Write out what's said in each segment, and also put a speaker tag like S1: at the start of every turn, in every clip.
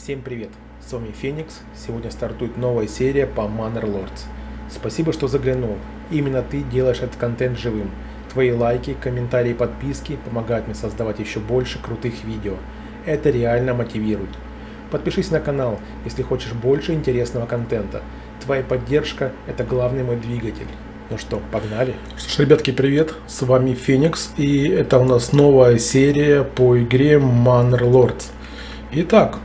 S1: Всем привет, с вами Феникс. Сегодня стартует новая серия по Manor Lords. Спасибо, что заглянул. Именно ты делаешь этот контент живым. Твои лайки, комментарии, подписки помогают мне создавать еще больше крутых видео. Это реально мотивирует. Подпишись на канал, если хочешь больше интересного контента. Твоя поддержка – это главный мой двигатель. Ну что, погнали? Что ж, ребятки, привет, с вами Феникс, и это у нас новая серия по игре Manor Lords. Итак,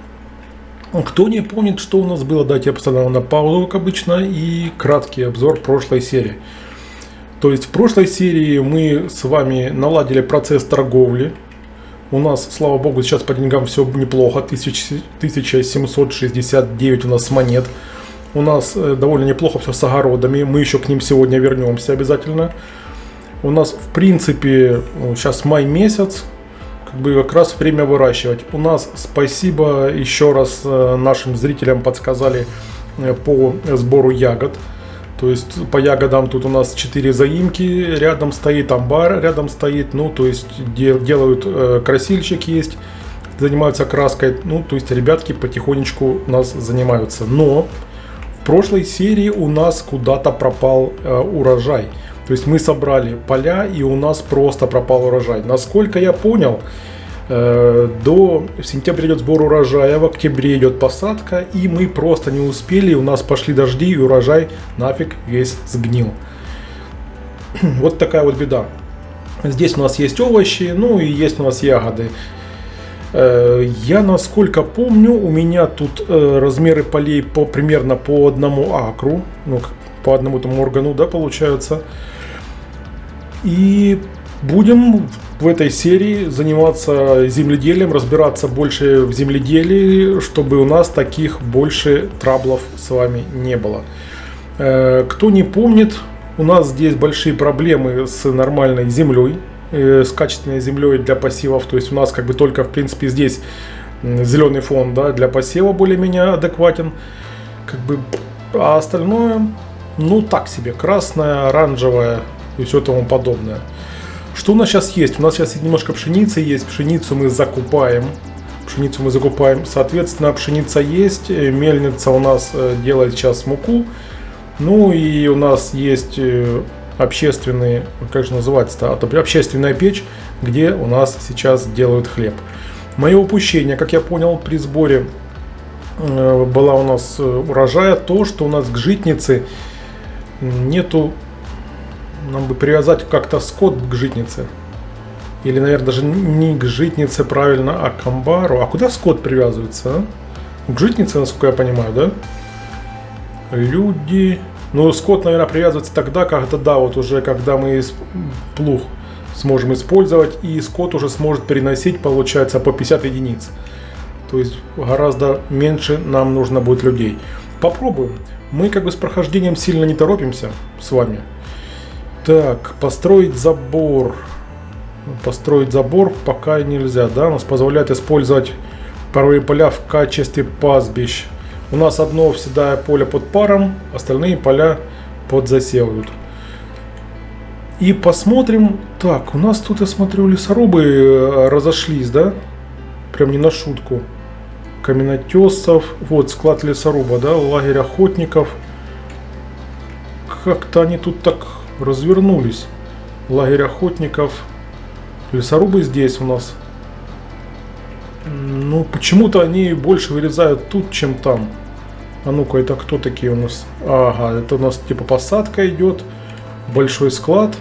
S1: кто не помнит, что у нас было, дайте я поставлю на паузу, как обычно, и краткий обзор прошлой серии. То есть в прошлой серии мы с вами наладили процесс торговли. У нас, слава богу, сейчас по деньгам все неплохо, 1769 у нас монет. У нас довольно неплохо все с огородами, мы еще к ним сегодня вернемся обязательно. У нас, в принципе, сейчас май месяц, как раз время выращивать. У нас, спасибо еще раз нашим зрителям, подсказали по сбору ягод. То есть по ягодам тут у нас 4 заимки, рядом стоит амбар, рядом стоит, ну то есть делают красильщик есть, занимаются краской, ну то есть ребятки потихонечку у нас занимаются. Но в прошлой серии у нас куда-то пропал урожай. То есть мы собрали поля, и у нас просто пропал урожай. Насколько я понял, в сентябре идет сбор урожая, в октябре идет посадка, и мы просто не успели, у нас пошли дожди, и урожай нафиг весь сгнил. Вот такая вот беда. Здесь у нас есть овощи, ну и есть у нас ягоды. Я, насколько помню, у меня тут размеры полей примерно по одному акру, ну, по одному там органу, да, получается. И будем в этой серии заниматься земледелием, разбираться больше в земледелии, чтобы у нас таких больше траблов с вами не было. Кто не помнит, у нас здесь большие проблемы с нормальной землей, с качественной землей для посевов. То есть у нас только в принципе здесь зеленый фон, да, для посева более-менее адекватен. А остальное, ну так себе, красное, оранжевое и все тому подобное. Что у нас сейчас есть? У нас сейчас немножко пшеницы есть. Пшеницу мы закупаем. Соответственно, пшеница есть. Мельница у нас делает сейчас муку. Ну и у нас есть общественные, как же называется-то? Общественная печь, где у нас сейчас делают хлеб. Мое упущение, как я понял, при сборе была у нас урожая, то, что у нас к житнице нету. Нам бы привязать как-то скот к житнице. Или, наверное, даже не к житнице правильно, а к амбару. А куда скот привязывается? А? К житнице, насколько я понимаю, да? Люди... Ну, скот, наверное, привязывается тогда, когда, да, вот уже, когда мы плуг сможем использовать, и скот уже сможет переносить, получается, по 50 единиц. То есть гораздо меньше нам нужно будет людей. Попробуем. Мы с прохождением сильно не торопимся с вами. Так, построить забор. Построить забор пока нельзя, да? У нас позволяет использовать паровые поля в качестве пастбищ. У нас одно всегда поле под паром, остальные поля под засевают. И посмотрим. Так, у нас тут, я смотрю, лесорубы разошлись, да? Прям не на шутку. Каменотесов. Вот склад лесоруба, да? Лагерь охотников. Как-то они тут так развернулись. Лагерь охотников. Лесорубы здесь у нас. Ну, почему-то они больше вырезают тут, чем там. А ну-ка, это кто такие у нас? Ага, это у нас типа посадка идет. Большой склад.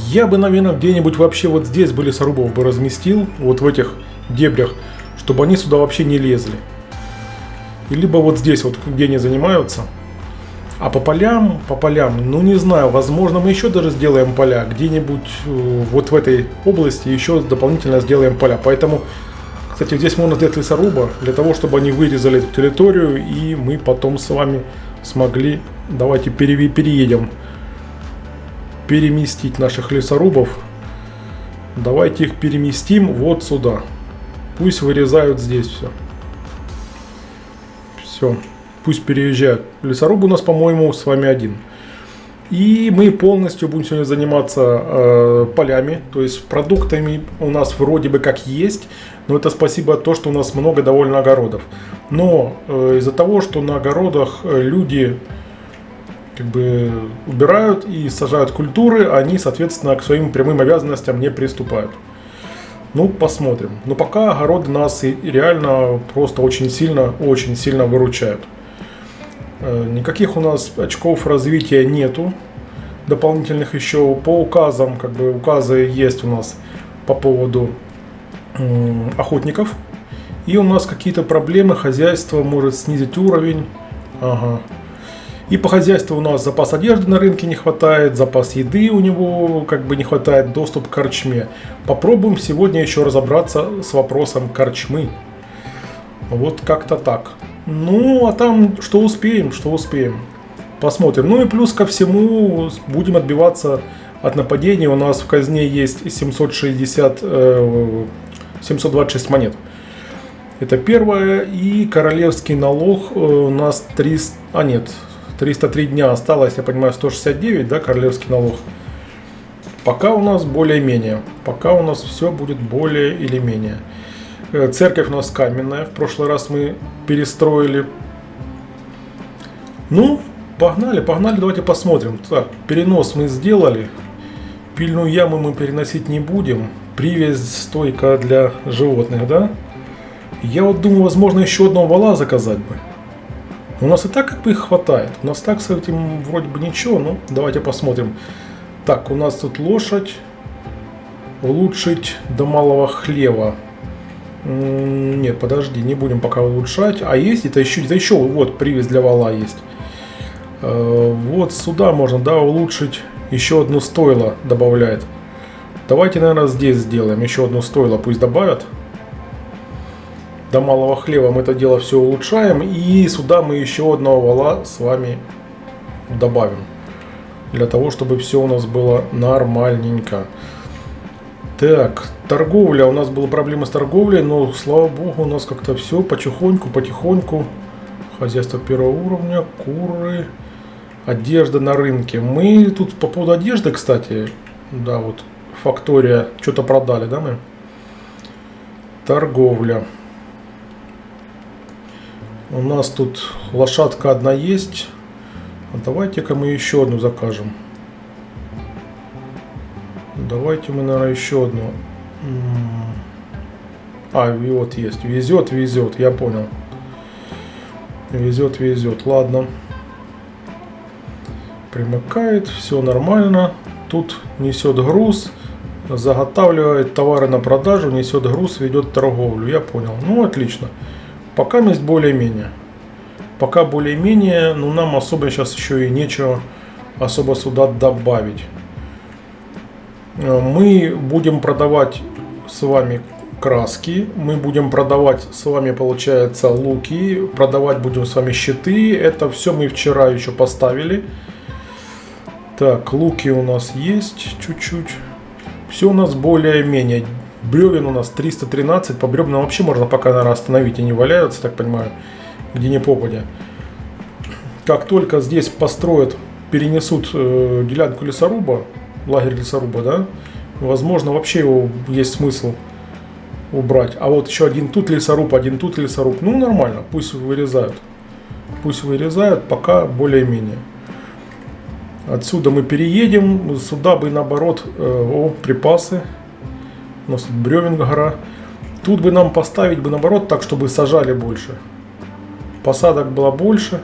S1: Я бы, наверное, где-нибудь вообще вот здесь бы лесорубов бы разместил. Вот в этих дебрях. Чтобы они сюда вообще не лезли. И либо вот здесь вот, где они занимаются. А по полям, ну не знаю, возможно мы еще даже сделаем поля. Где-нибудь вот в этой области еще дополнительно сделаем поля. Поэтому, кстати, здесь можно сделать лесоруба, для того, чтобы они вырезали эту территорию. И мы потом с вами смогли, давайте переедем, переместить наших лесорубов. Давайте их переместим вот сюда. Пусть вырезают здесь все. Все. Пусть переезжают. Лесоруб у нас, по-моему, с вами один. И мы полностью будем сегодня заниматься полями, то есть продуктами у нас вроде бы как есть, но это спасибо то, что у нас много довольно огородов. Но из-за того, что на огородах люди как бы убирают и сажают культуры, они, соответственно, к своим прямым обязанностям не приступают. Ну, посмотрим. Но пока огороды нас и реально просто очень сильно выручают. Никаких у нас очков развития нету дополнительных еще по указам, как бы указы есть у нас по поводу охотников. И у нас какие-то проблемы, хозяйство может снизить уровень. Ага. И по хозяйству у нас запас одежды на рынке не хватает, запас еды у него как бы не хватает, доступ к корчме. Попробуем сегодня еще разобраться с вопросом корчмы. Вот как-то так. Ну, а там что успеем. Посмотрим. Ну и плюс ко всему будем отбиваться от нападения. У нас в казне есть 726 монет. Это первое. И королевский налог у нас 303 дня осталось, я понимаю, 169, да, королевский налог. Пока у нас более-менее. Пока у нас все будет более или менее. Церковь у нас каменная. В прошлый раз мы перестроили. Ну, погнали, давайте посмотрим. Так, перенос мы сделали. Пильную яму мы переносить не будем. Привязь стойка для животных, да? Я вот думаю, возможно, еще одного вала заказать бы. У нас и так как бы их хватает. У нас так с этим вроде бы ничего, но давайте посмотрим. Так, у нас тут лошадь. Улучшить до малого хлева. Нет, подожди, не будем пока улучшать. А есть это еще вот привязь для вала есть. Вот сюда можно, да, улучшить. Еще одно стойло добавляет. Давайте, наверное, здесь сделаем еще одно стойло, пусть добавят. До малого хлева мы это дело все улучшаем. И сюда мы еще одного вала с вами добавим. Для того, чтобы все у нас было нормальненько. Так, торговля. У нас была проблема с торговлей, но, слава богу, у нас как-то все потихоньку. Хозяйство первого уровня, куры, одежда на рынке. Мы тут по поводу одежды, кстати, да, вот, фактория, что-то продали, да, мы? Торговля. У нас тут лошадка одна есть. Давайте-ка мы еще одну закажем. Давайте мы, наверное, еще одну. Вот есть. Везет, я понял. Везет. Ладно. Примыкает, все нормально. Тут несет груз, заготавливает товары на продажу, несет груз, ведет торговлю. Я понял. Ну, отлично. Пока есть более-менее. Но нам особо сейчас еще и нечего особо сюда добавить. Мы будем продавать с вами краски, мы будем продавать с вами, получается, луки, продавать будем с вами щиты. Это все мы вчера еще поставили. Так, луки у нас есть чуть-чуть. Все у нас более-менее. Бревен у нас 313. По бревнам вообще можно пока, наверное, остановить, они валяются, так понимаю, где не попадя. Как только здесь построят, перенесут делянку лесоруба, лагерь лесоруба, да, возможно, вообще его есть смысл убрать. А вот еще один тут лесоруб. Ну, нормально, пусть вырезают. Пока более-менее. Отсюда мы переедем. Сюда бы наоборот, припасы. У нас тут бревен гора. Тут бы нам поставить бы наоборот так, чтобы сажали больше. Посадок было больше.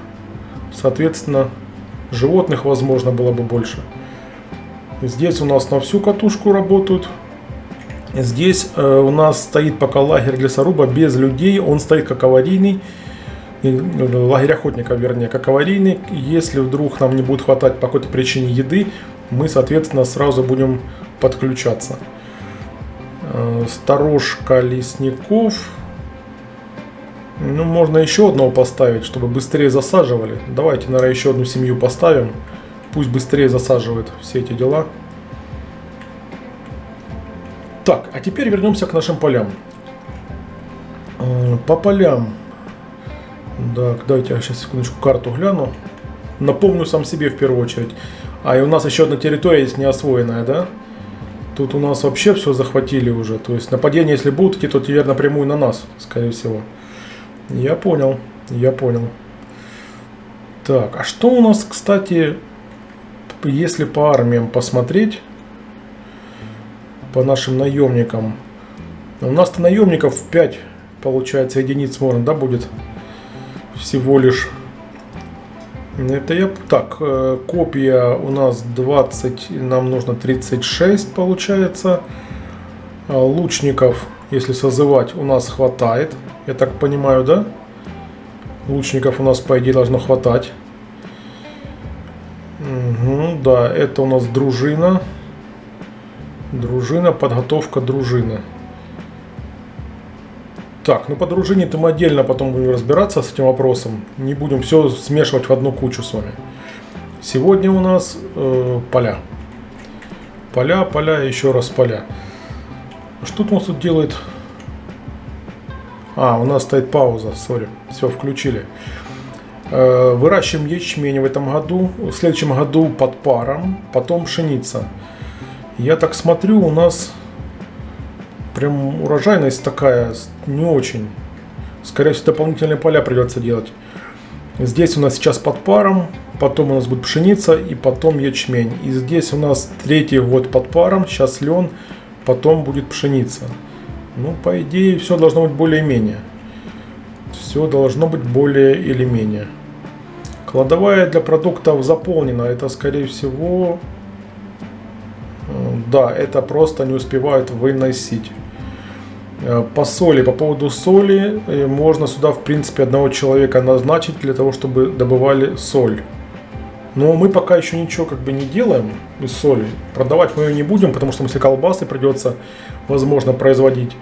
S1: Соответственно, животных, возможно, было бы больше. Здесь у нас на всю катушку работают. Здесь у нас стоит пока лагерь лесоруба без людей. Он стоит как аварийный. Лагерь охотника, вернее, как аварийный. Если вдруг нам не будет хватать по какой-то причине еды, мы, соответственно, сразу будем подключаться. Сторожка лесников. Ну, можно еще одного поставить, чтобы быстрее засаживали. Давайте, наверное, еще одну семью поставим. Пусть быстрее засаживают все эти дела. Так, а теперь вернемся к нашим полям. По полям. Так, дайте я сейчас секундочку карту гляну. Напомню сам себе в первую очередь. А и у нас еще одна территория есть неосвоенная, да? Тут у нас вообще все захватили уже. То есть нападения, если будут идти, то теперь напрямую на нас, скорее всего. Я понял, я понял. Так, а что у нас, кстати, если по армиям посмотреть, по нашим наемникам? У нас-то наемников 5, получается, единиц можно, да, будет? Всего лишь. Это я... Так, копья у нас 20, нам нужно 36, получается. Лучников, если созывать, у нас хватает. Я так понимаю, да? Лучников у нас, по идее, должно хватать. Угу, да, это у нас дружина. Дружина, подготовка дружины. Так, ну по дружине-то мы отдельно потом будем разбираться с этим вопросом. Не будем все смешивать в одну кучу с вами. Сегодня у нас поля. Поля, поля, еще раз поля. Что у нас тут делает? А, у нас стоит пауза, сори. Все, включили. Выращиваем ячмень в этом году. В следующем году под паром, потом пшеница. Я так смотрю, у нас... Прям урожайность такая не очень. Скорее всего, дополнительные поля придется делать. Здесь у нас сейчас под паром, потом у нас будет пшеница и потом ячмень. И здесь у нас 3-й год под паром, сейчас лен, потом будет пшеница. Ну, по идее, все должно быть более-менее. Все должно быть более или менее. Кладовая для продуктов заполнена. Это, скорее всего... Да, это просто не успевают выносить. По соли, по поводу соли, можно сюда в принципе одного человека назначить для того, чтобы добывали соль. Но мы пока еще ничего как бы не делаем из соли. Продавать мы ее не будем, потому что если колбасы придется, возможно, производить.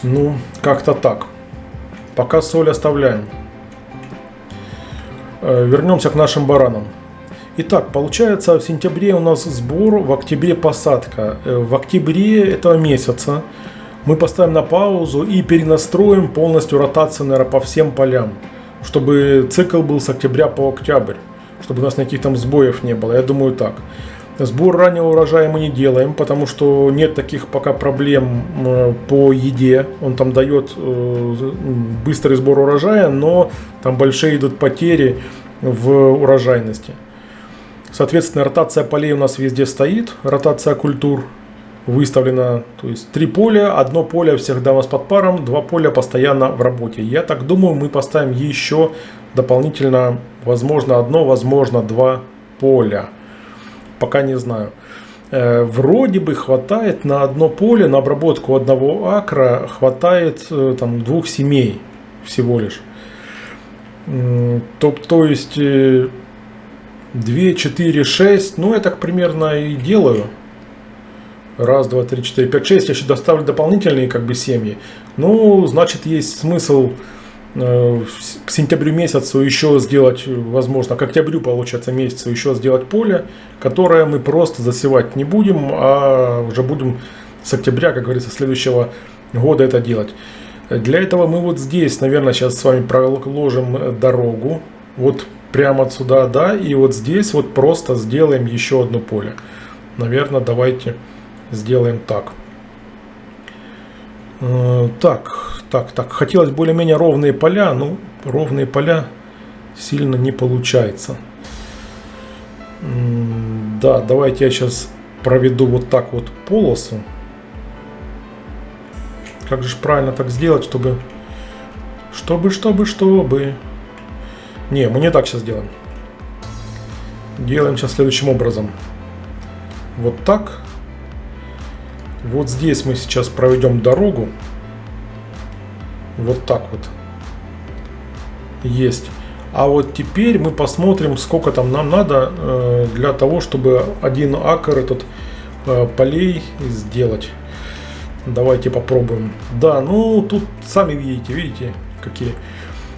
S1: Ну, как-то так. Пока соль оставляем. Вернемся к нашим баранам. Итак, получается, в сентябре у нас сбор, в октябре посадка. В октябре этого месяца мы поставим на паузу и перенастроим полностью ротацию, наверное, по всем полям, чтобы цикл был с октября по октябрь, чтобы у нас никаких там сбоев не было. Я думаю так. Сбор раннего урожая мы не делаем, потому что нет таких пока проблем по еде. Он там дает быстрый сбор урожая, но там большие идут потери в урожайности. Соответственно, ротация полей у нас везде стоит, ротация культур выставлена, то есть 3 поля, 1 поле всегда у нас под паром, 2 поля постоянно в работе. Я так думаю, мы поставим еще дополнительно, возможно, 1, возможно, 2 поля. Пока не знаю. Вроде бы хватает на 1 поле, на обработку 1 акра, хватает там 2 семей всего лишь. То есть... 2, 4, 6, ну я так примерно и делаю. 1, 2, 3, 4, 5, 6. Я еще доставлю дополнительные как бы семьи. Ну, значит, есть смысл к сентябрю месяцу еще сделать, возможно, к октябрю, получается, месяцу еще сделать поле, которое мы просто засевать не будем, а уже будем с октября, как говорится, следующего года это делать. Для этого мы вот здесь, наверное, сейчас с вами проложим дорогу. Вот прямо отсюда, да, и вот здесь вот просто сделаем еще 1 поле. Наверное, давайте сделаем так. Так. Хотелось более-менее ровные поля, но ровные поля сильно не получается. Да, давайте я сейчас проведу вот так вот полосу. Как же правильно так сделать, чтобы... Не, мы не так сейчас делаем. Делаем сейчас следующим образом. Вот так. Вот здесь мы сейчас проведем дорогу. Вот так вот. Есть. А вот теперь мы посмотрим, сколько там нам надо для того, чтобы 1 акр этот полей сделать. Давайте попробуем. Да, ну тут сами видите, какие...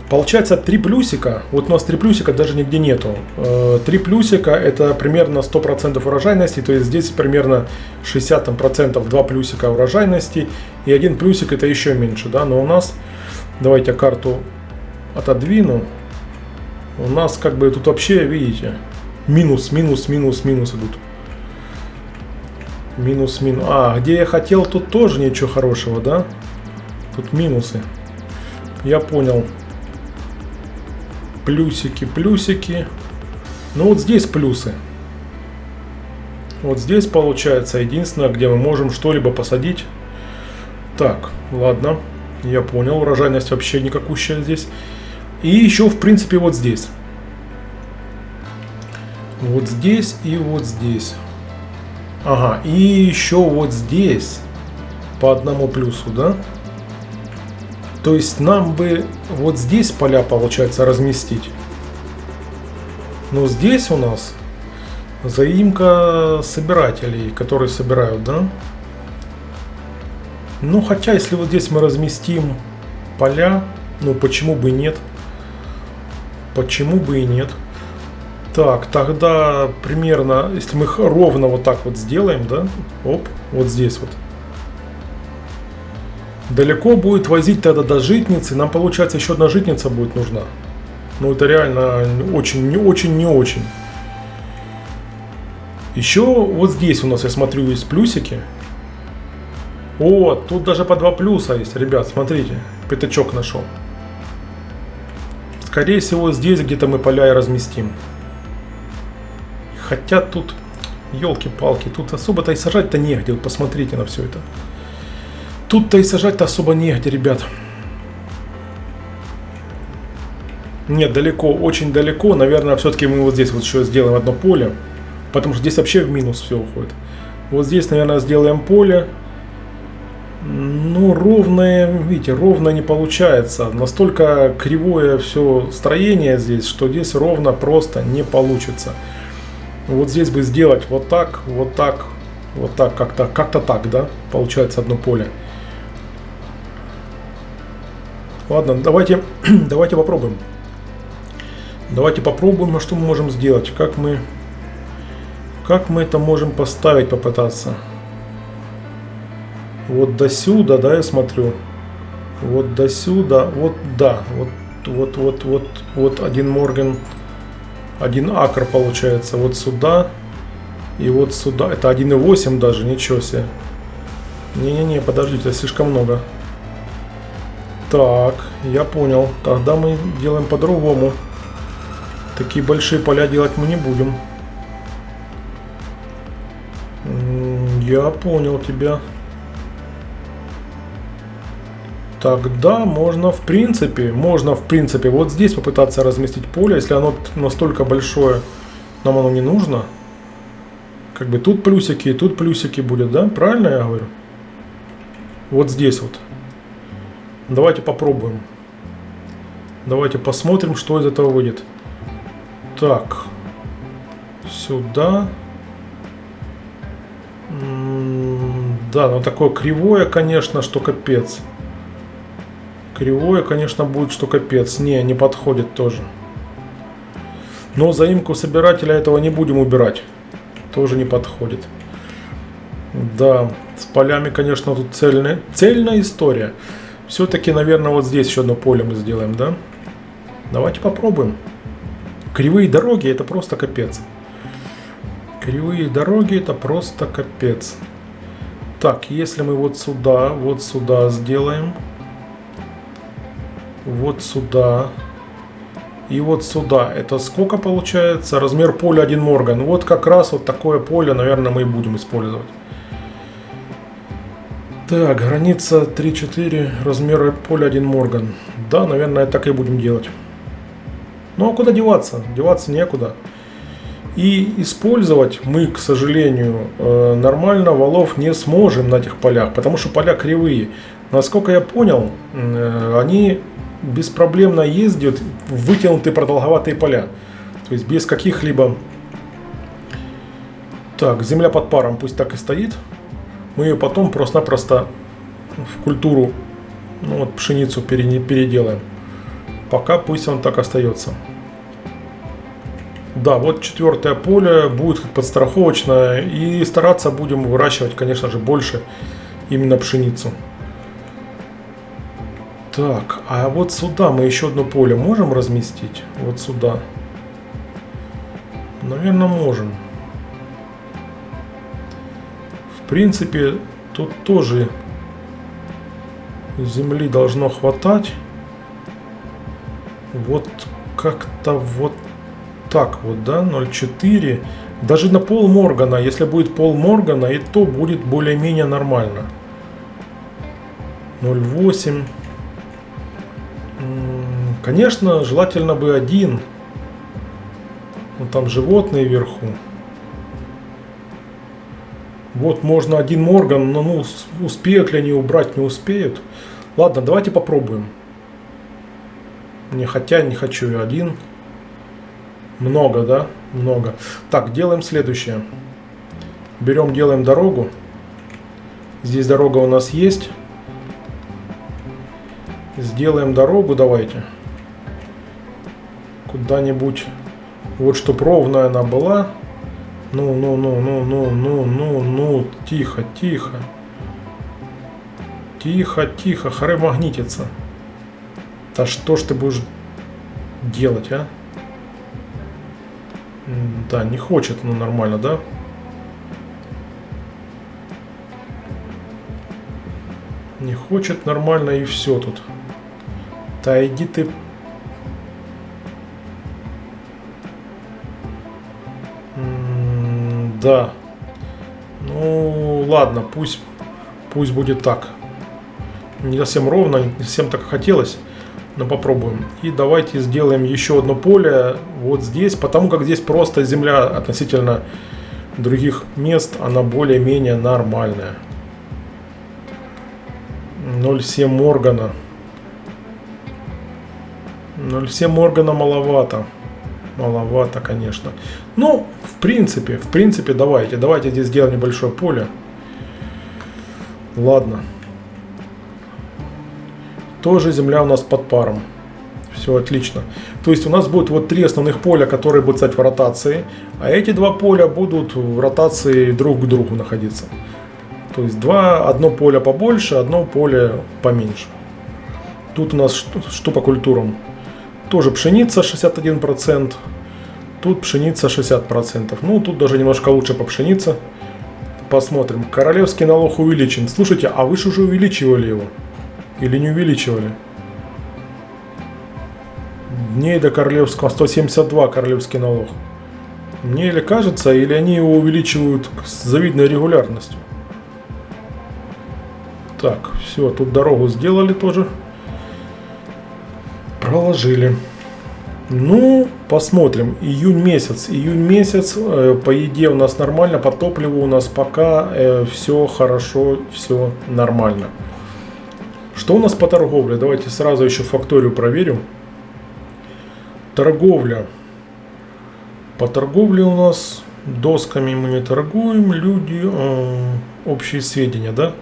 S1: Получается 3 плюсика, вот у нас 3 плюсика даже нигде нету. 3 плюсика это примерно 100% урожайности, то есть здесь примерно 60% 2 плюсика урожайности и 1 плюсик это еще меньше, да, но у нас, давайте карту отодвину, у нас как бы тут вообще, видите, Минус, минус, минус, минус идут. Минус, минус. А, где я хотел, тут тоже ничего хорошего, да? Тут минусы. Я понял. Плюсики, плюсики. Ну вот здесь плюсы. Вот здесь получается единственное, где мы можем что-либо посадить. Так, ладно. Я понял. Урожайность вообще никакущая здесь. И еще, в принципе, вот здесь. Вот здесь и вот здесь. Ага, и еще вот здесь. По одному плюсу, да? То есть нам бы вот здесь поля, получается, разместить. Но здесь у нас заимка собирателей, которые собирают, да? Ну, хотя, если вот здесь мы разместим поля, ну, почему бы и нет? Почему бы и нет? Так, тогда примерно, если мы их ровно вот так вот сделаем, да? Оп, вот здесь вот. Далеко будет возить тогда до житницы. Нам, получается, еще одна житница будет нужна. Ну, это реально очень, не очень, не очень. Еще вот здесь у нас, я смотрю, есть плюсики. О, тут даже по 2 плюса есть, ребят, смотрите. Пятачок нашел. Скорее всего, здесь где-то мы поля и разместим. Хотя тут, елки-палки, тут особо-то и сажать-то негде. Вот посмотрите на все это. Тут-то и сажать-то особо негде, ребят. Нет, далеко, очень далеко. Наверное, все-таки мы вот здесь вот еще сделаем одно поле. Потому что здесь вообще в минус все уходит. Вот здесь, наверное, сделаем поле. Ну, ровное, видите, ровно не получается. Настолько кривое все строение здесь, что здесь ровно просто не получится. Вот здесь бы сделать вот так, вот так, вот так, как-то так, да? Получается одно поле. Ладно, давайте попробуем. Давайте попробуем, что мы можем сделать. Как мы это можем поставить, попытаться. Вот до сюда, да, я смотрю. Вот до сюда, вот, да, вот один Морган, один акр получается. Вот сюда и вот сюда. Это 1,8 даже, ничего себе. Не-не-не, подождите, это слишком много. Так, я понял. Тогда мы делаем по-другому. Такие большие поля делать мы не будем. Я понял тебя. Тогда можно в принципе вот здесь попытаться разместить поле, если оно настолько большое, нам оно не нужно. Как бы тут плюсики и тут плюсики будет, да? Правильно я говорю? Вот здесь вот. Давайте попробуем. Давайте посмотрим, что из этого выйдет. Так. Сюда. Да, но такое кривое, конечно, что капец. Кривое, конечно, будет, что капец. Не подходит тоже. Но заимку собирателя этого не будем убирать. Тоже не подходит. Да, с полями, конечно, тут цельная история. Все-таки, наверное, вот здесь еще одно поле мы сделаем, да? Давайте попробуем. Кривые дороги — это просто капец. Кривые дороги — это просто капец. Так, если мы вот сюда сделаем. Вот сюда. И вот сюда. Это сколько получается? Размер поля 1 Морган. Вот как раз вот такое поле, наверное, мы и будем использовать. Так, граница 3-4, размер поля 1 Морган. Да, наверное, так и будем делать. Ну а куда деваться? Деваться некуда. И использовать мы, к сожалению, нормально валов не сможем на этих полях, потому что поля кривые. Насколько я понял, они беспроблемно ездят в вытянутые продолговатые поля. То есть без каких-либо... Так, земля под паром пусть так и стоит. Мы ее потом просто-напросто в культуру, ну вот пшеницу переделаем. Пока пусть он так остается. Да, вот 4-е поле будет как подстраховочное. И стараться будем выращивать, конечно же, больше именно пшеницу. Так, а вот сюда мы еще одно поле можем разместить? Вот сюда. Наверное, можем. В принципе, тут тоже земли должно хватать. Вот как-то вот так вот, да, 0,4. Даже на пол Моргана, если будет пол Моргана, и то будет более-менее нормально. 0,8. Конечно, желательно бы 1. Ну, там животные вверху. Вот можно 1 Морган, но ну, успеют ли они убрать, не успеют. Ладно, давайте попробуем. Не хотя, не хочу я 1. Много, да? Много. Так, делаем следующее. Берем, делаем дорогу. Здесь дорога у нас есть. Сделаем дорогу, давайте. Куда-нибудь. Вот чтоб ровная она была. Ну. Тихо, тихо. Тихо, тихо. Харе магнитится. Да что ж ты будешь делать, а? Да, не хочет, ну нормально, да? Не хочет нормально и все тут. Да иди ты. Да. Ну ладно, пусть будет так. Не совсем ровно, не совсем так хотелось. Но попробуем. И давайте сделаем еще одно поле вот здесь, потому как здесь просто земля относительно других мест, она более-менее нормальная. 0,7 Моргана. 0,7 Моргана маловато. Маловато, конечно. Ну, в принципе, давайте здесь сделаем небольшое поле. Ладно. Тоже земля у нас под паром. Все отлично. То есть у нас будет вот 3 основных поля, которые будут стать в ротации. А эти 2 поля будут в ротации друг к другу находиться. То есть одно поле побольше, одно поле поменьше. Тут у нас что по культурам? Тоже пшеница 61%. Тут пшеница 60%. Ну, тут даже немножко лучше по пшенице. Посмотрим. Королевский налог увеличен. Слушайте, а вы же уже увеличивали его? Или не увеличивали? Дней до королевского 172 королевский налог. Мне или кажется, или они его увеличивают с завидной регулярностью. Так, все, тут дорогу сделали тоже. Проложили. Ну, посмотрим. Июнь месяц. По еде у нас нормально, по топливу у нас пока все хорошо, все нормально. Что у нас по торговле? Давайте сразу еще факторию проверим. Торговля. По торговле у нас досками мы не торгуем. Люди, общие сведения, да?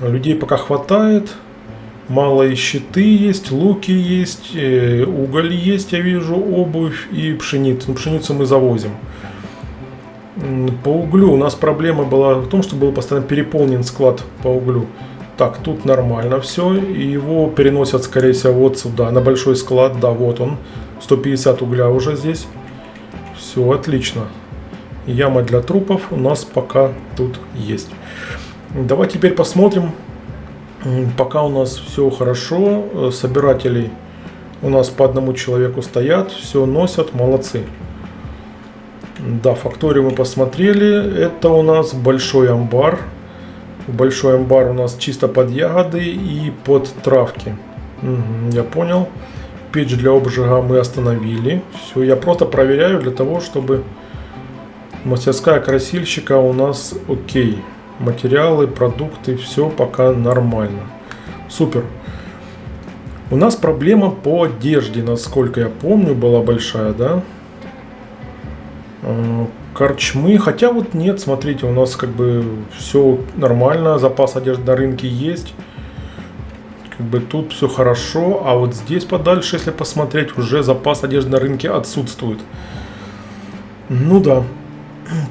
S1: Людей пока хватает. Малые щиты есть, луки есть, уголь есть, я вижу, обувь и пшеницу. Ну, пшеницу мы завозим. По углю у нас проблема была в том, что был постоянно переполнен склад по углю. Так, тут нормально все. И его переносят, скорее всего, вот сюда, на большой склад. Да, вот он. 150 угля уже здесь. Все, отлично. Яма для трупов у нас пока тут есть. Давай теперь посмотрим. Пока у нас все хорошо. Собирателей у нас по одному человеку стоят. Все носят, молодцы. Да, факторию мы посмотрели. Это у нас большой амбар. Большой амбар у нас чисто под ягоды и под травки. Я понял. Печь для обжига мы остановили. Все, я просто проверяю для того, чтобы мастерская красильщика у нас окей. Материалы, продукты, все пока нормально. Супер. У нас проблема по одежде, насколько я помню, была большая, да? Корчмы, хотя вот нет, смотрите, у нас как бы все нормально, запас одежды на рынке есть, как бы тут все хорошо, а вот здесь подальше, если посмотреть, уже запас одежды на рынке отсутствует. Ну да,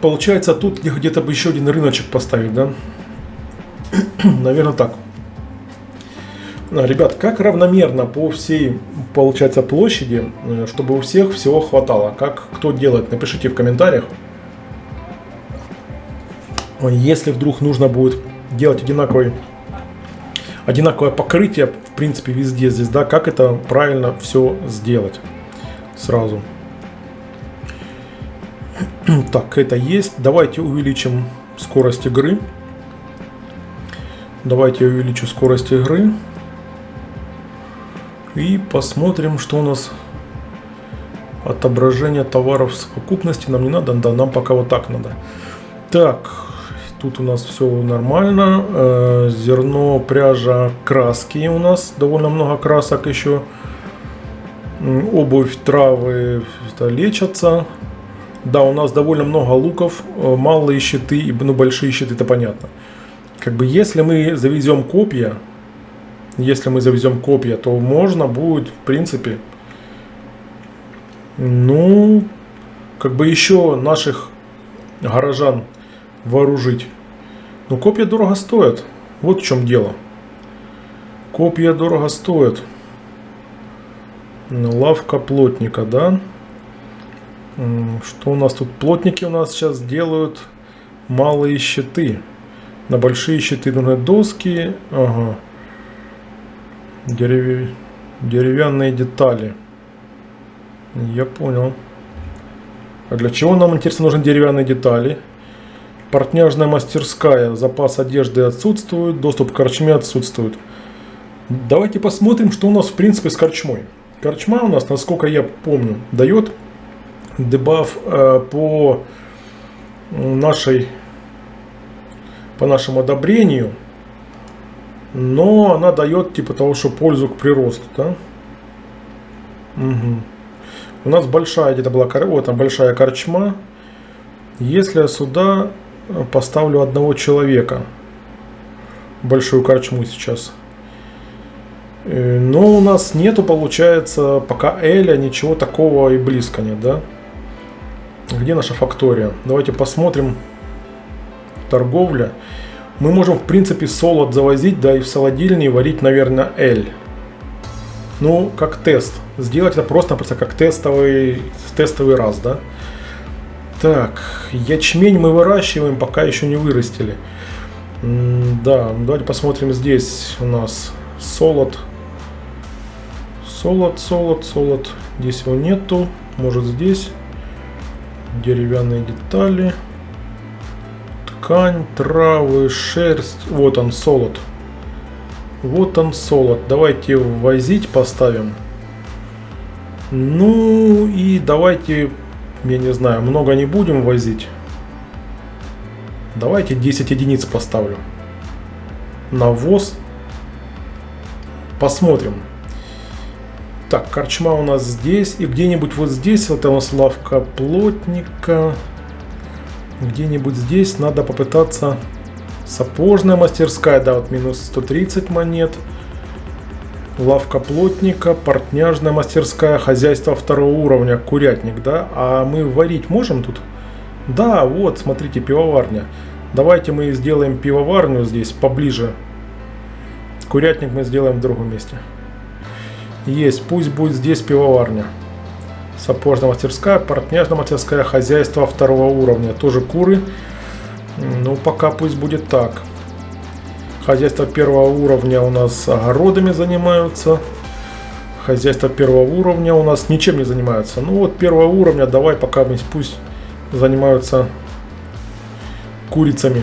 S1: получается тут где-то бы еще один рыночек поставить, да? Наверное так. Ребят, как равномерно по всей, получается, площади, чтобы у всех всего хватало? Как кто делает? Напишите в комментариях. Если вдруг нужно будет делать одинаковое покрытие, в принципе, везде здесь, да, как это правильно все сделать сразу. Так, это есть. Давайте увеличим скорость игры. Давайте я увеличу скорость игры. И посмотрим, что у нас. Отображение товаров в совокупности нам не надо, да, нам пока вот так надо. Так, тут у нас все нормально. Зерно, пряжа, краски у нас. Довольно много красок еще. Обувь, травы лечатся. Да, у нас довольно много луков. Малые щиты, ну большие щиты, это понятно. Как бы если мы завезем копья, то можно будет, в принципе, ну, как бы еще наших горожан вооружить. Но копья дорого стоят. Вот в чем дело. Копья дорого стоят. Лавка плотника, да? Что у нас тут? Плотники у нас сейчас делают малые щиты. На большие щиты нужны доски. Ага. Деревянные детали. Я понял. А для чего нам, интересно, нужны деревянные детали? Портняжная мастерская. Запас одежды отсутствует. Доступ к корчме отсутствует. Давайте посмотрим, что у нас в принципе с корчмой. Корчма у нас, насколько я помню, дает дебаф по нашему одобрению, но она дает типа того, что пользу к приросту, да? Угу. У нас большая где-то была, вот там большая корчма. Если я сюда поставлю одного человека, большую корчму сейчас, но у нас нету, получается, пока Эля, ничего такого и близко нет, да? Где наша фактория? Давайте посмотрим. Торговля. Мы можем, в принципе, солод завозить, да, и в солодильне варить, наверное, эль. Ну, как тест. Сделать это просто как тестовый раз, да. Так, ячмень мы выращиваем, пока еще не вырастили. Да, давайте посмотрим здесь у нас солод. Солод. Здесь его нету. Может здесь. Деревянные детали. Ткань, травы, шерсть. Вот он, солод. Давайте возить поставим. Ну и давайте, я не знаю, много не будем возить. Давайте 10 единиц поставлю. Навоз. Посмотрим. Так, корчма у нас здесь. И где-нибудь вот здесь, это у нас лавка плотника. Где-нибудь здесь надо попытаться. Сапожная мастерская, да, вот минус 130 монет. Лавка плотника, портняжная мастерская, хозяйство второго уровня, курятник, да. А мы варить можем тут? Да, вот, смотрите, пивоварня. Давайте мы сделаем пивоварню здесь, поближе. Курятник мы сделаем в другом месте. Есть, пусть будет здесь пивоварня. Сапожная мастерская, портняжная мастерская, хозяйство второго уровня. Тоже куры. Ну, пока пусть будет так. Хозяйство первого уровня у нас огородами занимаются. Хозяйство первого уровня у нас ничем не занимаются. Ну вот первого уровня давай пока пусть занимаются курицами.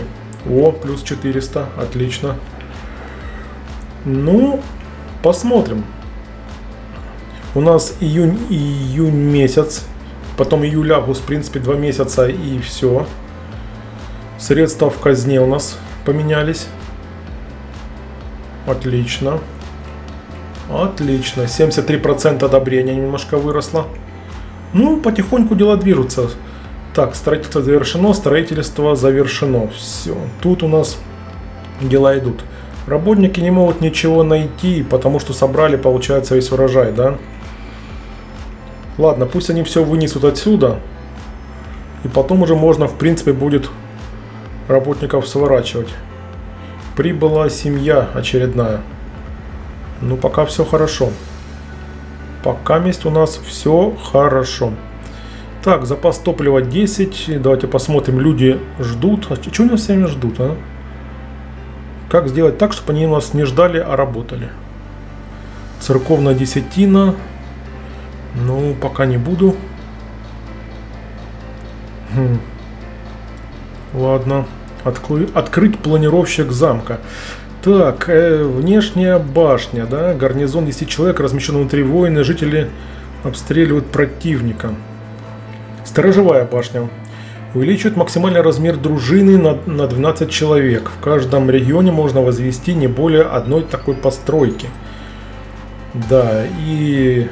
S1: О, плюс 400. Отлично. Ну, посмотрим. У нас июнь месяц. Потом июль-август, в принципе, 2 месяца и все. Средства в казне у нас поменялись. Отлично. Отлично. 73% одобрения немножко выросло. Ну, потихоньку дела движутся. Так, строительство завершено. Все. Тут у нас дела идут. Работники не могут ничего найти, потому что собрали, получается, весь урожай, да? Ладно, пусть они все вынесут отсюда. И потом уже можно, в принципе, будет работников сворачивать. Прибыла семья очередная. Ну, пока все хорошо. Пока месть у нас все хорошо. Так, запас топлива 10. Давайте посмотрим. Люди ждут. А что они все время ждут, а? Как сделать так, чтобы они нас не ждали, а работали? Церковная десятина. Ну, пока не буду. Ладно. Открыть планировщик замка. Так, внешняя башня, да? Гарнизон 10 человек, размещен внутри воины. Жители обстреливают противника. Сторожевая башня. Увеличивает максимальный размер дружины на 12 человек. В каждом регионе можно возвести не более одной такой постройки. Да, и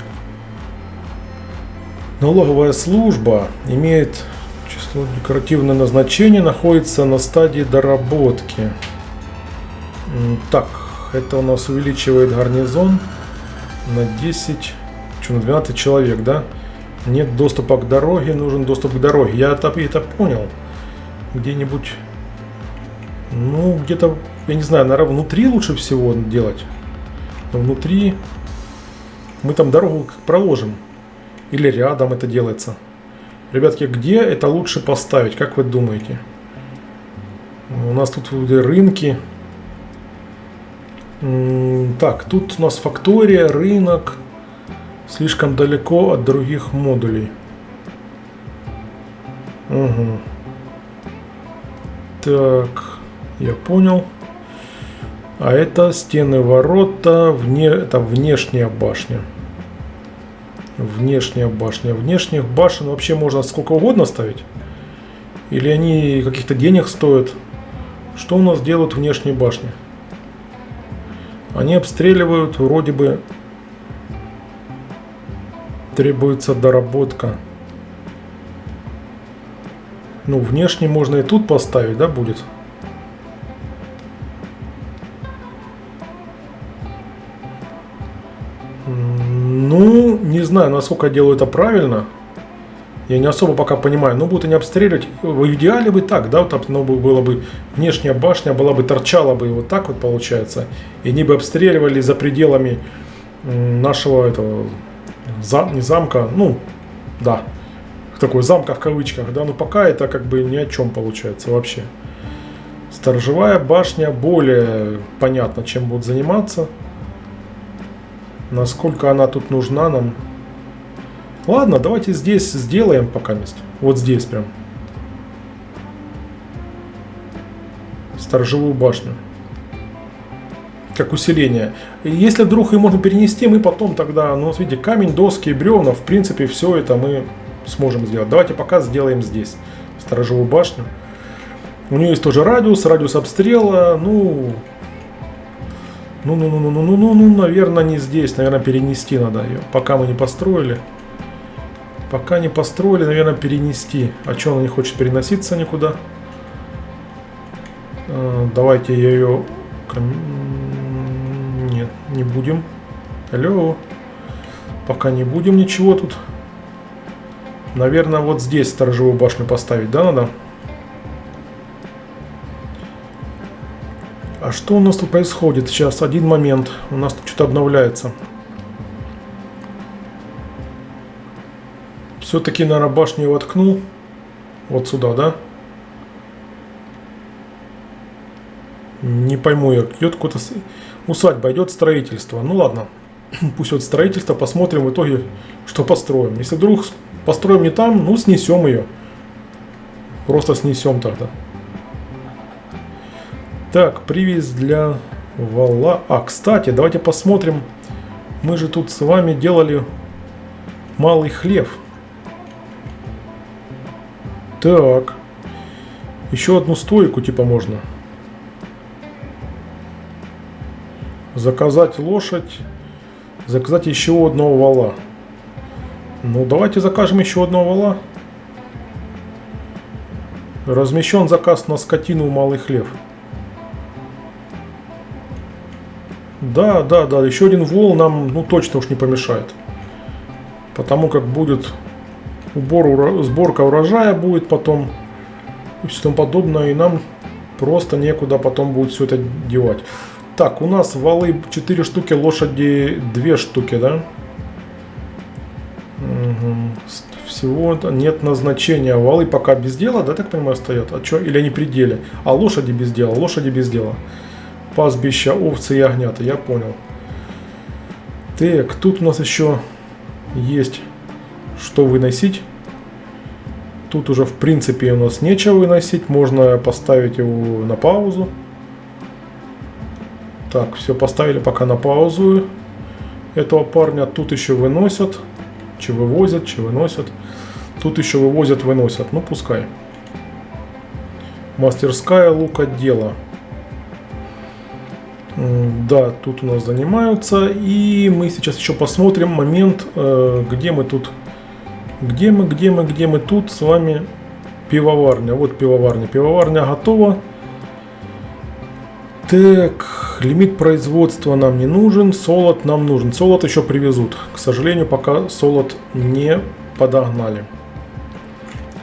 S1: налоговая служба имеет число декоративное назначение, находится на стадии доработки. Так, это у нас увеличивает гарнизон на 10, на 12 человек, да? Нет доступа к дороге, нужен доступ к дороге. Я это понял. Где-нибудь, ну, где-то, я не знаю, наверное, внутри лучше всего делать. Но внутри мы там дорогу проложим. Или рядом это делается. Ребятки, где это лучше поставить, как вы думаете? У нас тут рынки. Так, тут у нас фактория, рынок. Слишком далеко от других модулей. Угу. Так, я понял. А это стены ворота, это внешняя башня. Внешняя башня. Внешних башен вообще можно сколько угодно ставить? Или они каких-то денег стоят? Что у нас делают внешние башни? Они обстреливают, вроде бы требуется доработка. Ну, внешне можно и тут поставить, да, будет? Ну, не знаю, насколько я делаю это правильно. Я не особо пока понимаю. Но будут они обстреливать. В идеале бы так, да, вот оно было бы внешняя башня, была бы торчала бы вот так вот получается. И они бы обстреливали за пределами нашего этого не замка, ну, да, такой замка в кавычках, да, но пока это как бы ни о чем получается вообще. Сторожевая башня более понятно, чем будут заниматься. Насколько она тут нужна нам. Ладно, давайте здесь сделаем пока место. Вот здесь прям. Сторожевую башню. Как усиление. И если вдруг ее можно перенести, мы потом тогда, ну, видите, камень, доски, бревна, в принципе, все это мы сможем сделать. Давайте пока сделаем здесь сторожевую башню. У нее есть тоже радиус обстрела, ну, наверное, не здесь, наверное, перенести надо ее, пока мы не построили. Пока не построили, наверное, перенести. А что она не хочет переноситься никуда? Давайте я ее... Нет, не будем. Алло. Пока не будем ничего тут. Наверное, вот здесь сторожевую башню поставить, да, надо? А что у нас тут происходит? Сейчас, один момент. У нас тут что-то обновляется. Все-таки, наверное, башню я воткнул. Вот сюда, да? Не пойму я. Идет какое-то... Усадьба, идет строительство. Ну ладно. Пусть вот строительство, посмотрим в итоге, что построим. Если вдруг построим не там, ну снесем ее. Просто снесем тогда. Так, привязь для вала. А, кстати, давайте посмотрим. Мы же тут с вами делали малый хлев. Так. Еще одну стойку типа можно. Заказать лошадь. Заказать еще одного вала. Ну, давайте закажем еще одного вала. Размещен заказ на скотину малый хлев. Да, еще один вол нам, ну, точно уж не помешает. Потому как будет сборка урожая будет потом и все тому подобное, и нам просто некуда потом будет все это девать. Так, у нас валы 4 штуки, лошади 2 штуки, да? Угу. Всего нет назначения. Валы пока без дела, да, так понимаю, стоят? А что? Или они при деле? А лошади без дела, лошади без дела. Пастбища, овцы и ягнята, я понял. Так, тут у нас еще есть что выносить. Тут уже в принципе у нас нечего выносить. Можно поставить его на паузу. Так, все, поставили пока на паузу этого парня. Тут еще выносят. Че вывозят, че выносят. Тут еще вывозят. Ну, пускай. Мастерская лукоделия. Да, тут у нас занимаются. И мы сейчас еще посмотрим момент, где мы тут. Где мы тут с вами? Пивоварня. Вот пивоварня. Пивоварня готова. Так, лимит производства нам не нужен. Солод нам нужен. Солод еще привезут. К сожалению, пока солод не подогнали.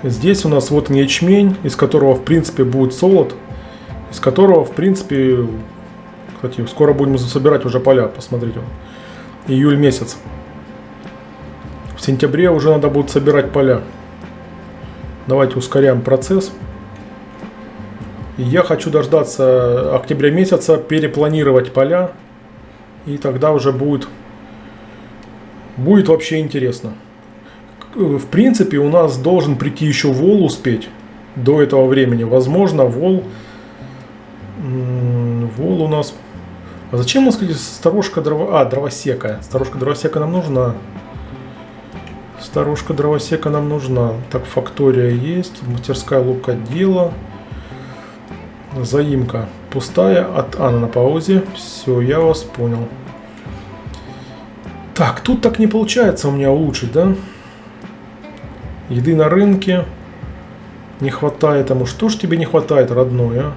S1: Здесь у нас вот ячмень, из которого в принципе будет солод. Из которого в принципе... Кстати, скоро будем собирать уже поля. Посмотрите. Июль месяц. В сентябре уже надо будет собирать поля. Давайте ускоряем процесс. Я хочу дождаться октября месяца, перепланировать поля. И тогда уже будет вообще интересно. В принципе, у нас должен прийти еще вол успеть до этого времени. Возможно, вол у нас... А зачем у нас, кстати, сторожка дровосека? Сторожка дровосека нам нужна. Сторожка дровосека нам нужна. Так, фактория есть. Мастерская лукоделия. Заимка пустая. Она на паузе. Все, я вас понял. Так, тут так не получается у меня улучшить, да? Еды на рынке. Не хватает. А что ж тебе не хватает, родной, а?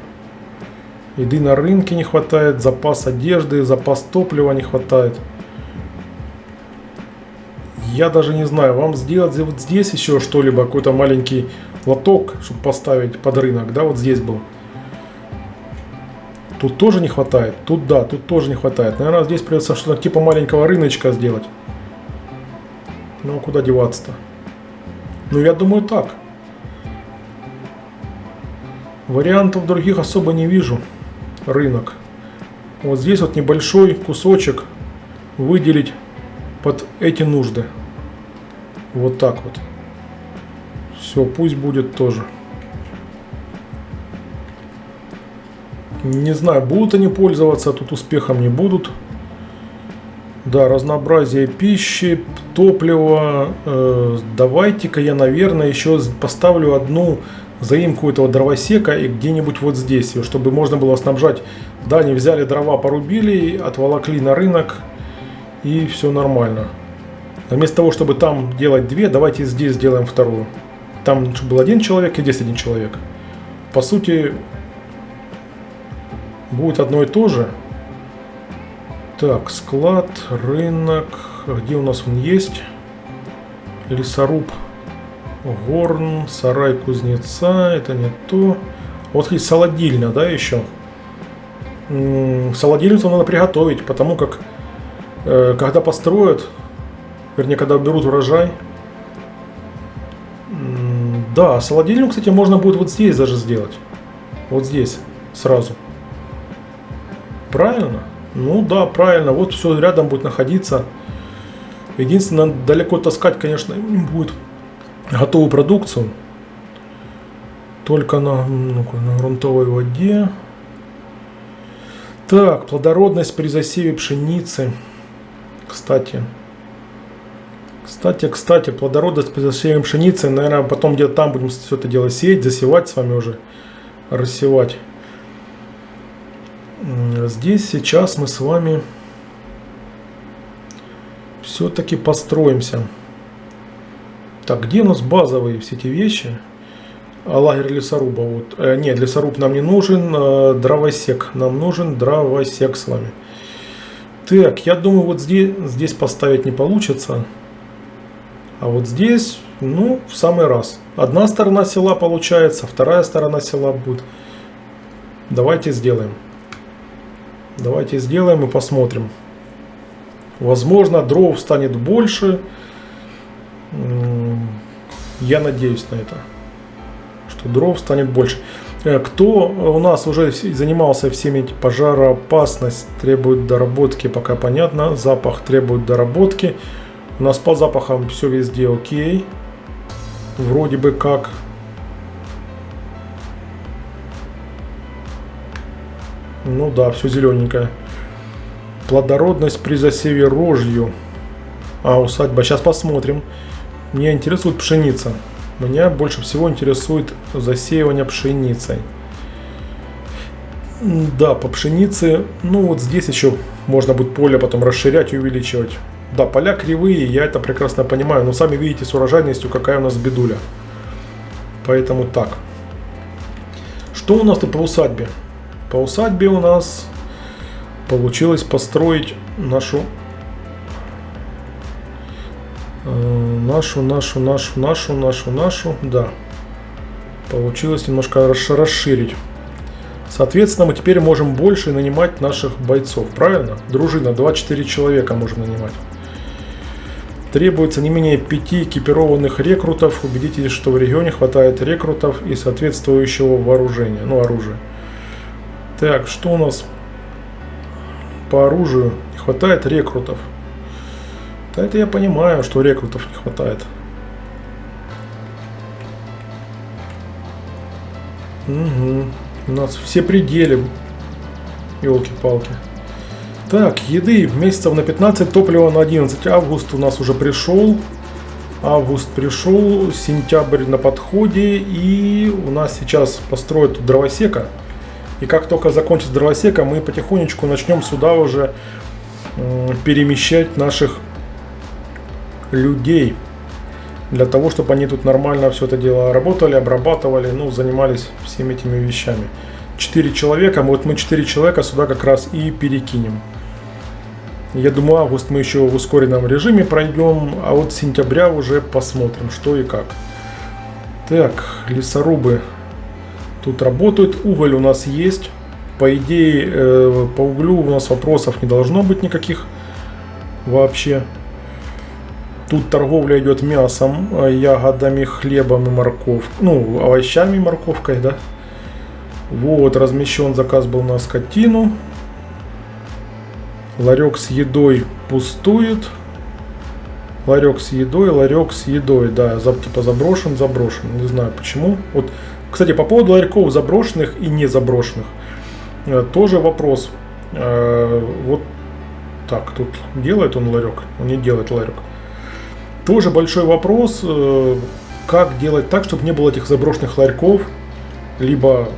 S1: Еды на рынке не хватает. Запас одежды, запас топлива не хватает. Я даже не знаю, вам сделать вот здесь еще что-либо, какой-то маленький лоток, чтобы поставить под рынок, да, вот здесь был. Тут тоже не хватает, тут да, тут тоже не хватает. Наверное, здесь придется что-то типа маленького рыночка сделать. Ну, а куда деваться-то? Ну, я думаю, так. Вариантов других особо не вижу. Рынок. Вот здесь вот небольшой кусочек выделить под эти нужды. Вот так вот. Все, пусть будет тоже. Не знаю, будут они пользоваться, тут успехом не будут. Да, разнообразие пищи, топлива. Давайте-ка я, наверное, еще поставлю одну заимку этого дровосека и где-нибудь вот здесь, чтобы можно было снабжать. Да, они взяли дрова, порубили, отволокли на рынок. И все нормально. А вместо того, чтобы там делать две, давайте здесь сделаем вторую. Там был один человек и здесь один человек. По сути, будет одно и то же. Так, склад, рынок. Где у нас он есть? Лесоруб, горн, сарай кузнеца. Это не то. Вот есть солодильня, да, еще. Солодильницу надо приготовить, потому как когда построят, вернее, когда берут урожай. Да, солодильню, кстати, можно будет вот здесь даже сделать. Вот здесь, сразу. Правильно? Ну да, правильно. Вот все рядом будет находиться. Единственное, далеко таскать, конечно, им будет готовую продукцию. Только на грунтовой воде. Так, плодородность при засеве пшеницы. Кстати, плодородность при засеве пшеницы, наверное, потом где-то там будем все это дело сеять, засевать с вами уже, рассевать. Здесь сейчас мы с вами все-таки построимся. Так, где у нас базовые все эти вещи? А лагерь лесоруба. Вот. Нет, лесоруб нам не нужен, дровосек. Нам нужен дровосек с вами. Так, я думаю, вот здесь поставить не получится. А вот здесь, ну, в самый раз. Одна сторона села получается, вторая сторона села будет. Давайте сделаем. Давайте сделаем и посмотрим. Возможно, дров станет больше. Я надеюсь на это, что дров станет больше. Кто у нас уже занимался всеми этими, пожароопасность требует доработки, пока понятно. Запах требует доработки. У нас по запахам все везде окей. Вроде бы как. Ну да, все зелененькое. Плодородность при засеве рожью. Усадьба. Сейчас посмотрим. Меня интересует пшеница. Меня больше всего интересует засеивание пшеницей. Да, по пшенице. Ну вот здесь еще можно будет поле потом расширять и увеличивать. Да, поля кривые, я это прекрасно понимаю. Но сами видите с урожайностью, какая у нас бедуля. Поэтому так. Что у нас тут по усадьбе? По усадьбе у нас получилось построить нашу, да. Получилось немножко расширить. Соответственно, мы теперь можем больше нанимать наших бойцов, правильно? Дружина, 24 человека можем нанимать. Требуется не менее 5 экипированных рекрутов. Убедитесь, что в регионе хватает рекрутов и соответствующего вооружения, оружия. Так, что у нас по оружию? Не хватает рекрутов. Да это я понимаю, что рекрутов не хватает. Угу. У нас все пределы. Ёлки-палки. Так, еды месяцев на 15, топлива на 11. Август у нас уже пришел. Сентябрь на подходе. И у нас сейчас построят дровосека. И как только закончится дровосека, мы потихонечку начнем сюда уже перемещать наших людей. Для того, чтобы они тут нормально все это дело работали, обрабатывали, занимались всеми этими вещами. 4 человека, мы 4 человека сюда как раз и перекинем. Я думаю, август мы еще в ускоренном режиме пройдем, а вот с сентября уже посмотрим, что и как. Так, лесорубы тут работают, уголь у нас есть. По идее, по углю у нас вопросов не должно быть никаких вообще. Тут торговля идет мясом, ягодами, хлебом и морковкой. Овощами и морковкой, да. Вот, размещен заказ был на скотину. Ларек с едой пустует. Ларек с едой, да, типа заброшен. Не знаю почему. Вот, кстати, по поводу ларьков заброшенных и не заброшенных. Тоже вопрос. Вот так, тут делает он ларек? Он не делает ларек. Тоже большой вопрос, как делать так, чтобы не было этих заброшенных ларьков, либо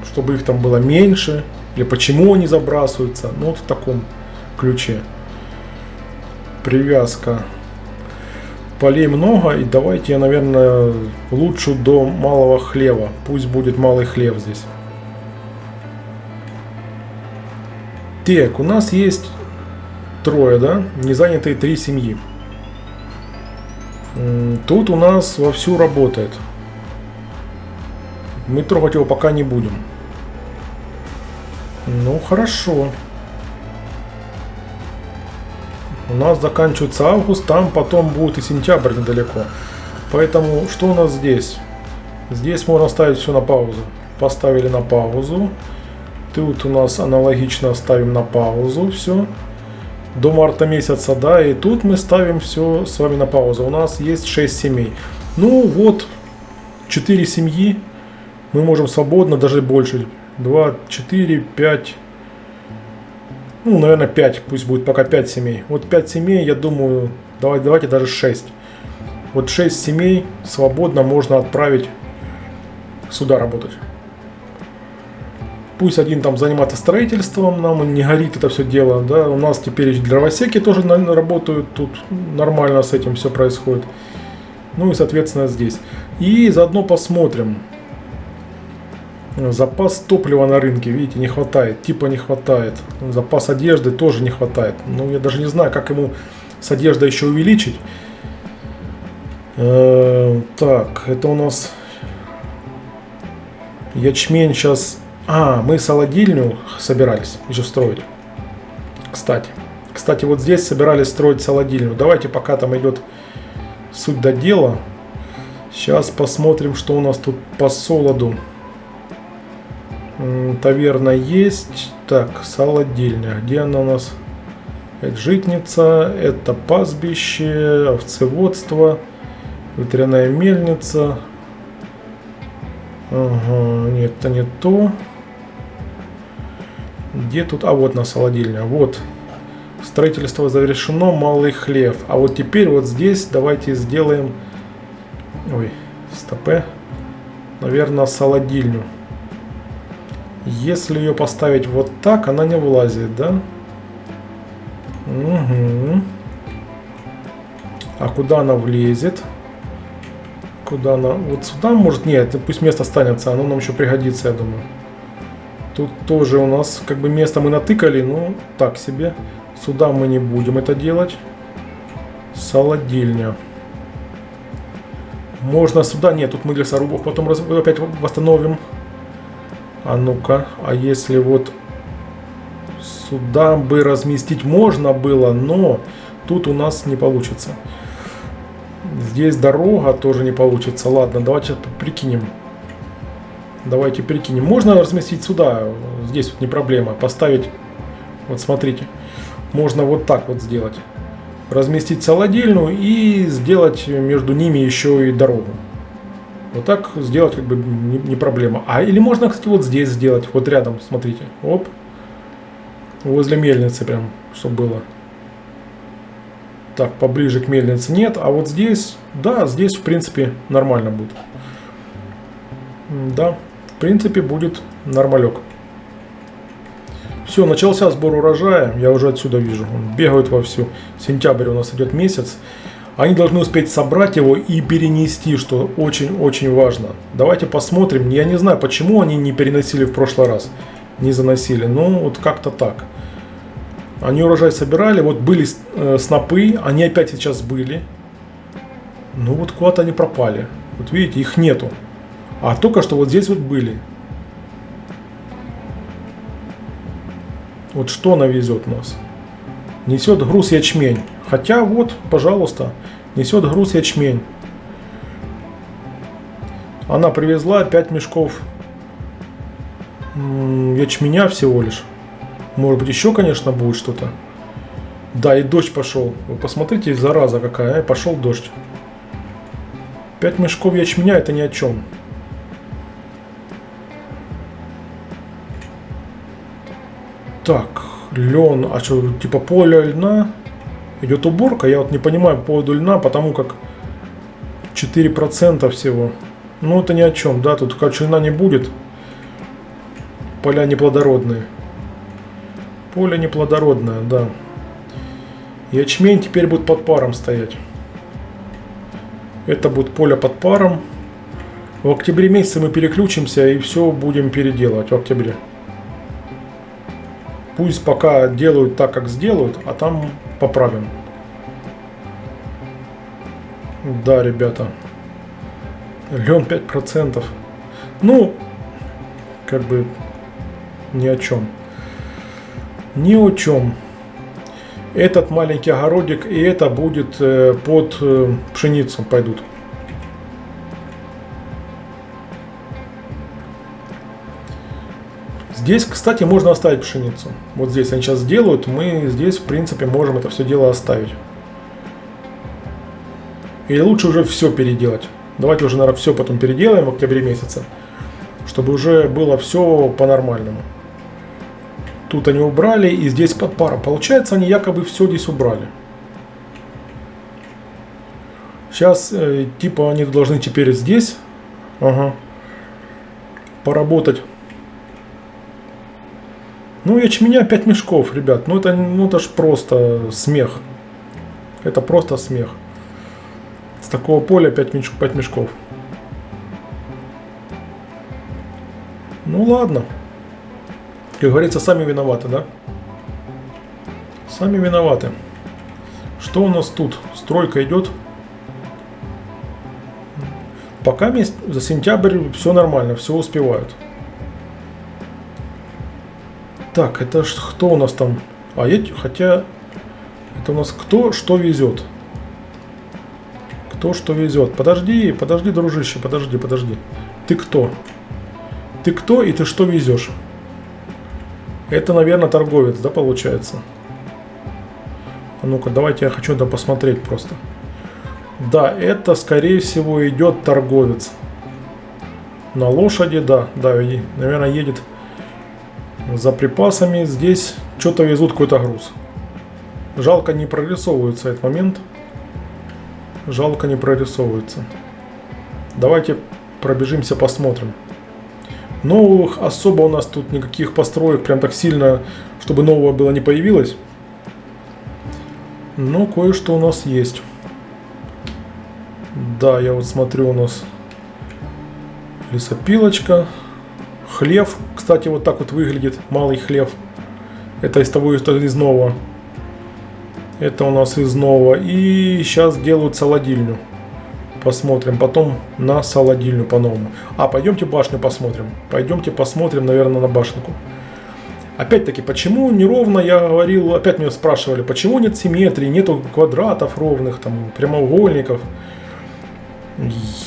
S1: чтобы их там было меньше, или почему они забрасываются. Вот в таком ключе. Привязка. Полей много, и давайте я, наверное, улучшу до малого хлева. Пусть будет малый хлев здесь. Так, у нас есть 3, да? Незанятые 3 семьи. Тут у нас вовсю работает. Мы трогать его пока не будем. Ну, хорошо. У нас заканчивается август, там потом будет и сентябрь недалеко. Поэтому, что у нас здесь? Здесь можно ставить все на паузу. Поставили на паузу. Тут у нас аналогично ставим на паузу все. До марта месяца, да, и тут мы ставим все с вами на паузу. У нас есть 6 семей. Ну вот, 4 семьи. Мы можем свободно, даже больше. 2, 4, 5. Ну, наверное, 5. Пусть будет пока 5 семей. Вот 5 семей, я думаю, давайте даже 6. Вот 6 семей свободно можно отправить сюда работать. Пусть один там занимается строительством, нам не горит это все дело, да. У нас теперь дровосеки тоже работают, тут нормально с этим все происходит. Ну и соответственно здесь. И заодно посмотрим. Запас топлива на рынке, видите, не хватает, типа не хватает. Запас одежды тоже не хватает. Ну я даже не знаю, как ему с одеждой еще увеличить. Так, это у нас ячмень сейчас А, мы солодильню собирались еще строить. Кстати, вот здесь собирались строить солодильню. Давайте, пока там идет суть до дела. Сейчас посмотрим, что у нас тут по солоду. Таверна есть. Так, солодильня. Где она у нас? Это житница, это пастбище, овцеводство, ветряная мельница. Ага, нет, это не то. Где тут? А вот на солодильня. Вот. Строительство завершено, малый хлев. А вот теперь вот здесь давайте сделаем... Ой, стопе. Наверное, солодильню. Если ее поставить вот так, она не влазит, да? Угу. А куда она влезет? Куда она? Вот сюда, может? Нет, пусть место останется, оно нам еще пригодится, я думаю. Тут тоже у нас как бы место мы натыкали, ну так себе. Сюда мы не будем это делать. Солодильня. Можно сюда, нет, тут мы лесорубов потом опять восстановим. А ну-ка, а если вот сюда бы разместить можно было, но тут у нас не получится. Здесь дорога тоже не получится. Ладно, давайте прикинем. Давайте прикинем. Можно разместить сюда, здесь вот не проблема. Поставить, вот смотрите, можно вот так вот сделать. Разместить солодильную и сделать между ними еще и дорогу. Вот так сделать как бы не проблема. А или можно, кстати, вот здесь сделать, вот рядом, смотрите. Оп. Возле мельницы прям, чтобы было. Так, поближе к мельнице нет, а вот здесь, да, здесь в принципе нормально будет. Да, в принципе будет нормалек. Все, начался сбор урожая, я уже отсюда вижу, он бегает вовсю. Сентябрь у нас идет месяц. Они должны успеть собрать его и перенести, что очень-очень важно. Давайте посмотрим, я не знаю, почему они не переносили в прошлый раз, не заносили, ну вот как-то так. Они урожай собирали, вот были снопы, они опять сейчас были. Ну вот куда-то они пропали. Вот видите, их нету. А только что вот здесь вот были. Вот что она везет у нас? Несет груз ячмень. Хотя вот, пожалуйста, несет груз ячмень. Она привезла 5 мешков ячменя всего лишь. Может быть, еще, конечно, будет что-то. Да, и дождь пошел. Вы посмотрите, зараза какая. Пошел дождь. 5 мешков ячменя — это ни о чем. Так, лен. А что, типа поле льна? Идет уборка. Я вот не понимаю по поводу льна, потому как 4% всего. Ну, это ни о чем, да. Тут, короче, льна не будет. Поля неплодородные. Поле неплодородное, да. Ячмень теперь будет под паром стоять. Это будет поле под паром. В октябре месяце мы переключимся и все будем переделывать в октябре. Пусть пока делают так, как сделают, а там поправим. Да, ребята. Лен 5%. Ну, как бы ни о чем. Ни о чем. Этот маленький огородик и это будет под пшеницу пойдут. Здесь, кстати, можно оставить пшеницу. Вот здесь они сейчас делают, мы здесь, в принципе, можем это все дело оставить. Или лучше уже все переделать. Давайте уже, наверное, все потом переделаем в октябре месяце, чтобы уже было все по-нормальному. Тут они убрали, и здесь под паром. Получается, они якобы все здесь убрали. Сейчас, типа, они должны теперь здесь, поработать. Ну, ячменя 5 мешков, ребят. Ну, это ж просто смех. Это просто смех. С такого поля 5 мешков. Ну, ладно. Как говорится, сами виноваты, да? Сами виноваты. Что у нас тут? Стройка идет. Пока за сентябрь все нормально, все успевают. Так, это кто у нас там? Хотя это у нас кто что везет. Кто что везет. Подожди, дружище, подожди. Ты кто? Ты кто и ты что везешь? Это, наверное, торговец, да, получается? А ну-ка, давайте я хочу это посмотреть просто. Да, это, скорее всего, идет торговец. На лошади, да, и, наверное, едет за припасами. Здесь что-то везут, какой-то груз. Жалко, не прорисовывается этот момент. Жалко, не прорисовывается. Давайте пробежимся, посмотрим. Новых особо у нас тут никаких построек прям так сильно, чтобы нового было, не появилось. Но кое-что у нас есть. Да, я вот смотрю, у нас лесопилочка. Хлев, кстати, вот так вот выглядит, малый хлев. Это из того, из нового. Это у нас из нового. И сейчас делают солодильню. Посмотрим потом на солодильню по-новому. Пойдемте башню посмотрим. Пойдемте посмотрим, наверное, на башенку. Опять-таки, почему неровно, я говорил, опять меня спрашивали, почему нет симметрии, нету квадратов ровных, там, прямоугольников.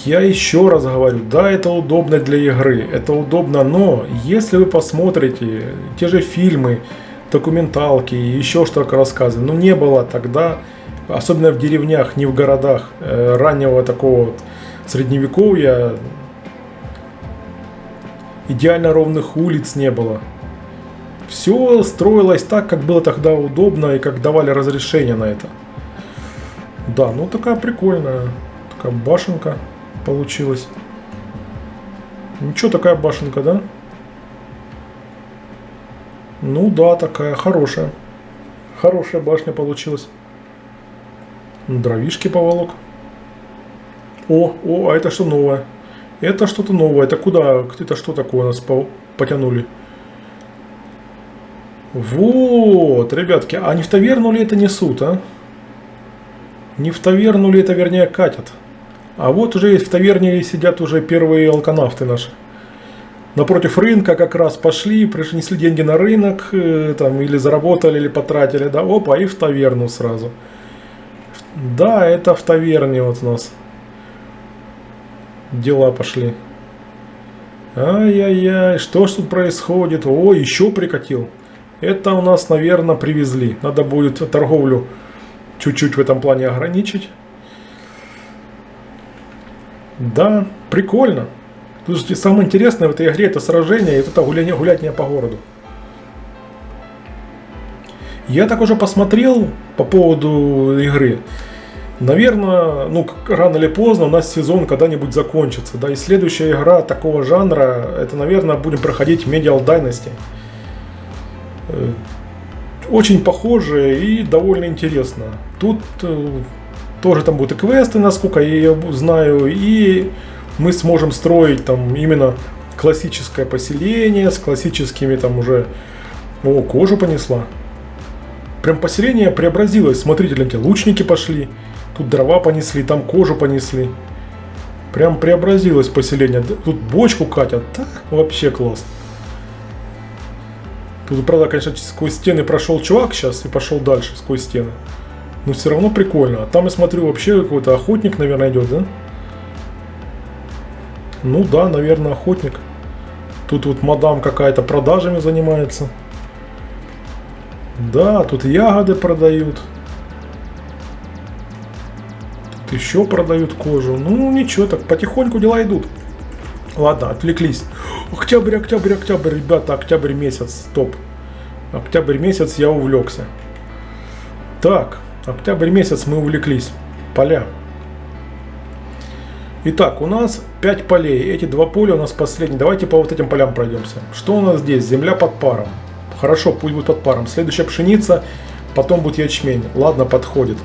S1: Я еще раз говорю, да, это удобно для игры, это удобно, но если вы посмотрите те же фильмы, документалки, еще что-то рассказы, не было тогда, особенно в деревнях, не в городах, раннего такого вот средневековья, идеально ровных улиц не было. Все строилось так, как было тогда удобно и как давали разрешение на это. Да, такая прикольная, такая башенка получилась. Ничего, такая башенка, да? Да, такая хорошая. Хорошая башня получилась. Дровишки поволок. А это что новое? Это что-то новое. Это куда? Это что такое у нас потянули? Вот, ребятки, а не в таверну ли это несут, а? Не в таверну ли это, вернее, катят? А вот уже в таверне сидят уже первые алканавты наши. Напротив рынка как раз пошли, принесли деньги на рынок, там, или заработали, или потратили, да, и в таверну сразу. Да, это в таверне вот у нас дела пошли. Ай-яй-яй, что ж тут происходит? Еще прикатил. Это у нас, наверное, привезли. Надо будет торговлю чуть-чуть в этом плане ограничить. Да, прикольно. Тут же самое интересное в этой игре — это сражение и это гуляние по городу. Я так уже посмотрел по поводу игры. Наверное, рано или поздно у нас сезон когда-нибудь закончится. Да, и следующая игра такого жанра, это, наверное, будем проходить Medieval Dynasty. Очень похоже и довольно интересно. Тут тоже там будут и квесты, насколько я знаю, и мы сможем строить там именно классическое поселение с классическими там уже... кожу понесла. Прям поселение преобразилось. Смотрите, гляньте, лучники пошли, тут дрова понесли, там кожу понесли. Прям преобразилось поселение. Тут бочку катят, да? Вообще класс. Тут, правда, конечно, сквозь стены прошел чувак сейчас и пошел дальше сквозь стены. Но все равно прикольно. А там, я смотрю, вообще какой-то охотник, наверное, идет, да? Да, наверное, охотник. Тут вот мадам какая-то продажами занимается. Да, тут ягоды продают. Тут еще продают кожу. Ничего, так потихоньку дела идут. Ладно, отвлеклись. Октябрь, ребята, октябрь месяц, стоп. Октябрь месяц я увлекся. Так, октябрь месяц мы увлеклись. Поля. Итак, у нас 5 полей. Эти 2 поля у нас последние. Давайте по вот этим полям пройдемся. Что у нас здесь? Земля под паром. Хорошо, пусть будет под паром. Следующая пшеница, потом будет ячмень. Ладно, подходит.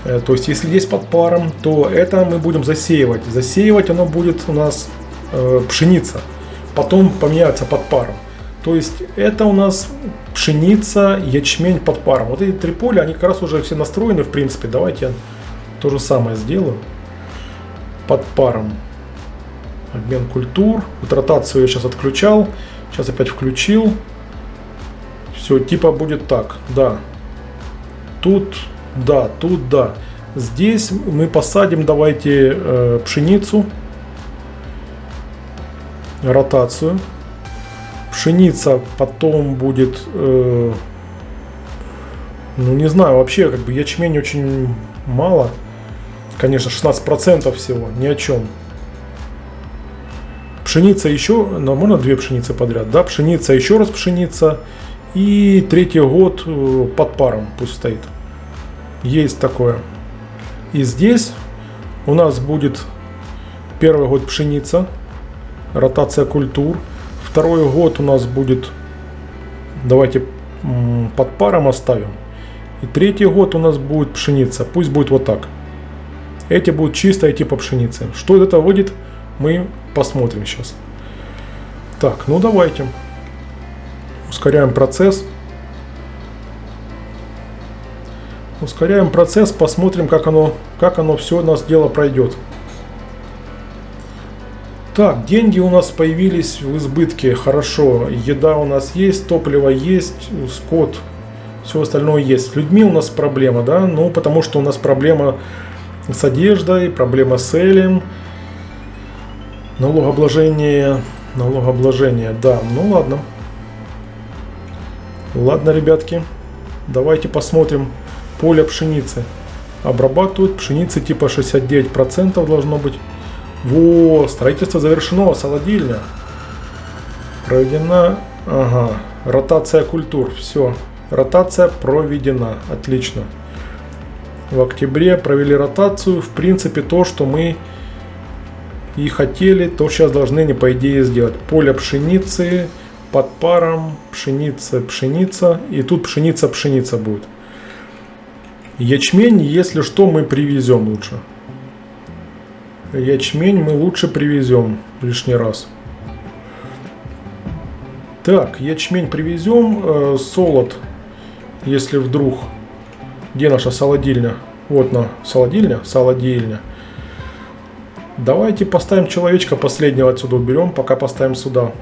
S1: То есть, если здесь под паром, то это мы будем засеивать. Засеивать оно будет у нас пшеница. Потом поменяется под паром. То есть это у нас пшеница, ячмень под паром. Вот эти 3 поля, они как раз уже все настроены, в принципе. Давайте я то же самое сделаю. Под паром. Обмен культур. Вот ротацию я сейчас отключал. Сейчас опять включил. Все, типа будет так, да. Тут, да, тут, да. Здесь мы посадим, давайте, пшеницу. Ротацию. Пшеница потом будет, ну не знаю, вообще как бы ячмень очень мало. Конечно, 16% всего, ни о чем. Пшеница еще, ну можно две пшеницы подряд, да, пшеница, еще раз пшеница. И третий год под паром пусть стоит. Есть такое. И здесь у нас будет первый год пшеница, ротация культур. Второй год у нас будет, давайте под паром оставим. И третий год у нас будет пшеница. Пусть будет вот так. Эти будут чисто идти по пшенице. Что это выйдет, мы посмотрим сейчас. Так, ну давайте. Ускоряем процесс. Ускоряем процесс, посмотрим, как оно все у нас дело пройдет. Так, деньги у нас появились в избытке, хорошо. Еда у нас есть, топливо есть, скот, все остальное есть. С людьми у нас проблема, да? Ну, потому что у нас проблема с одеждой, проблема с элем. Налогообложение, да, ну ладно. Ладно, ребятки, давайте посмотрим поле пшеницы. Обрабатывают пшеницы типа 69% должно быть. Во, строительство завершено, солодильня. Проведена, ага, ротация культур, все. Ротация проведена, отлично. В октябре провели ротацию, в принципе то, что мы и хотели, то сейчас должны не по идее сделать. Поле пшеницы, под паром, пшеница, пшеница, и тут пшеница, пшеница будет. Ячмень, если что, мы привезем лучше. Ячмень мы лучше привезем лишний раз. Так, ячмень привезем, солод, если вдруг... Где наша солодильня? Вот на солодильня, солодильня. Давайте поставим человечка последнего отсюда уберем, пока поставим сюда.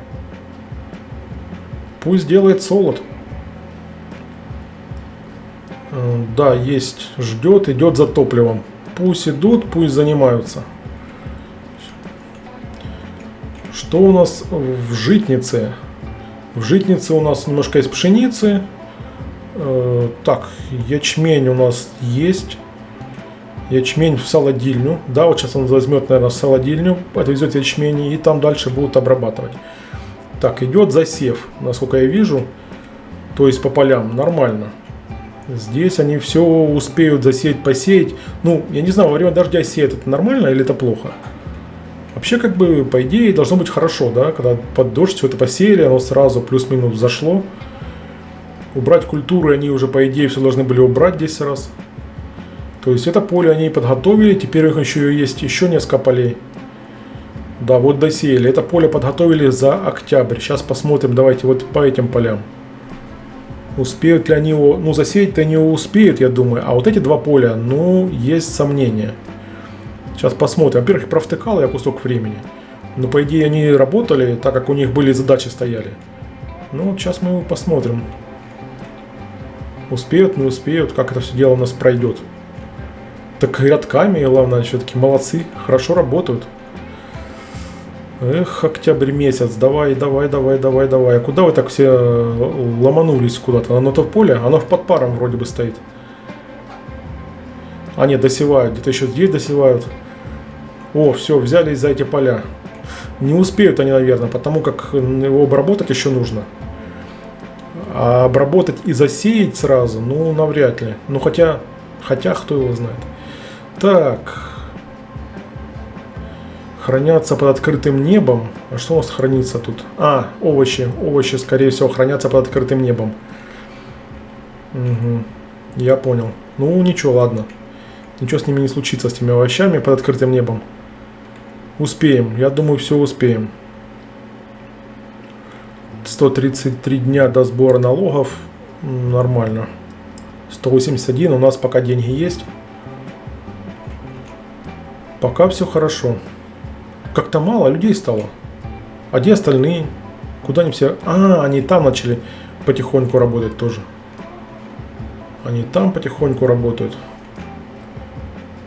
S1: Пусть делает солод. Да, есть, ждет, идет за топливом. Пусть идут, пусть занимаются. Что у нас в житнице? В житнице у нас немножко есть пшеницы. Так, ячмень у нас есть. Ячмень в солодильню. Да, вот сейчас он возьмет, наверное, солодильню, отвезет ячмень и там дальше будут обрабатывать. Так, идет засев, насколько я вижу. То есть по полям, нормально. Здесь они все успеют засеять, посеять. Ну, я не знаю, во время дождя сеять это нормально или это плохо? Вообще, как бы, по идее, должно быть хорошо, да? Когда под дождь все это посеяли, оно сразу плюс-минус зашло. Убрать культуры они уже, по идее, все должны были убрать 10 раз. То есть это поле они подготовили, теперь у них еще есть еще несколько полей. Да, вот досеяли. Это поле подготовили за октябрь. Сейчас посмотрим, давайте вот по этим полям. Успеют ли они его, ну засеять-то они его успеют, я думаю. А вот эти два поля, ну, есть сомнения. Сейчас посмотрим. Во-первых, провтыкал я кусок времени. Но по идее они работали, так как у них были задачи стояли. Ну, вот сейчас мы посмотрим. Успеют, не успеют, как это все дело у нас пройдет. Так рядками, главное, все-таки молодцы, хорошо работают. Эх, октябрь месяц, давай. А куда вы так все ломанулись куда-то? Оно то в поле, оно в под паром вроде бы стоит. А нет, досевают, где-то еще здесь досевают. О, все, взялись за эти поля. Не успеют они, наверное, потому как его обработать еще нужно. А обработать и засеять сразу, ну, навряд ли. Ну, хотя кто его знает. Так. Хранятся под открытым небом. А что у нас хранится тут? А, овощи. Овощи, скорее всего, хранятся под открытым небом. Угу. Я понял. Ну, ничего, ладно. Ничего с ними не случится, с теми овощами под открытым небом. Успеем. Я думаю, все успеем. 133 дня до сбора налогов. Нормально. 181. У нас пока деньги есть. Пока все хорошо. Как-то мало людей стало. А где остальные? Куда они все? А, они там начали. потихоньку работать тоже. Они там потихоньку работают.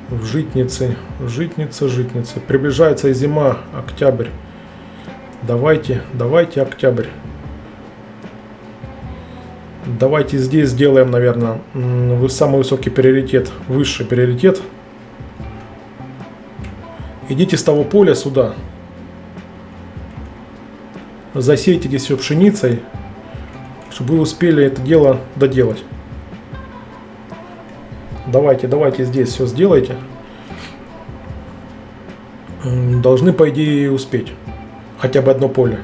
S1: В Житнице. Житница. Приближается и зима, октябрь. Давайте октябрь. Давайте здесь сделаем, наверное, самый высокий приоритет, высший приоритет. Идите с того поля сюда. Засейте здесь все пшеницей, чтобы вы успели это дело доделать. Давайте здесь все сделайте. Должны, по идее, успеть. Хотя бы одно поле.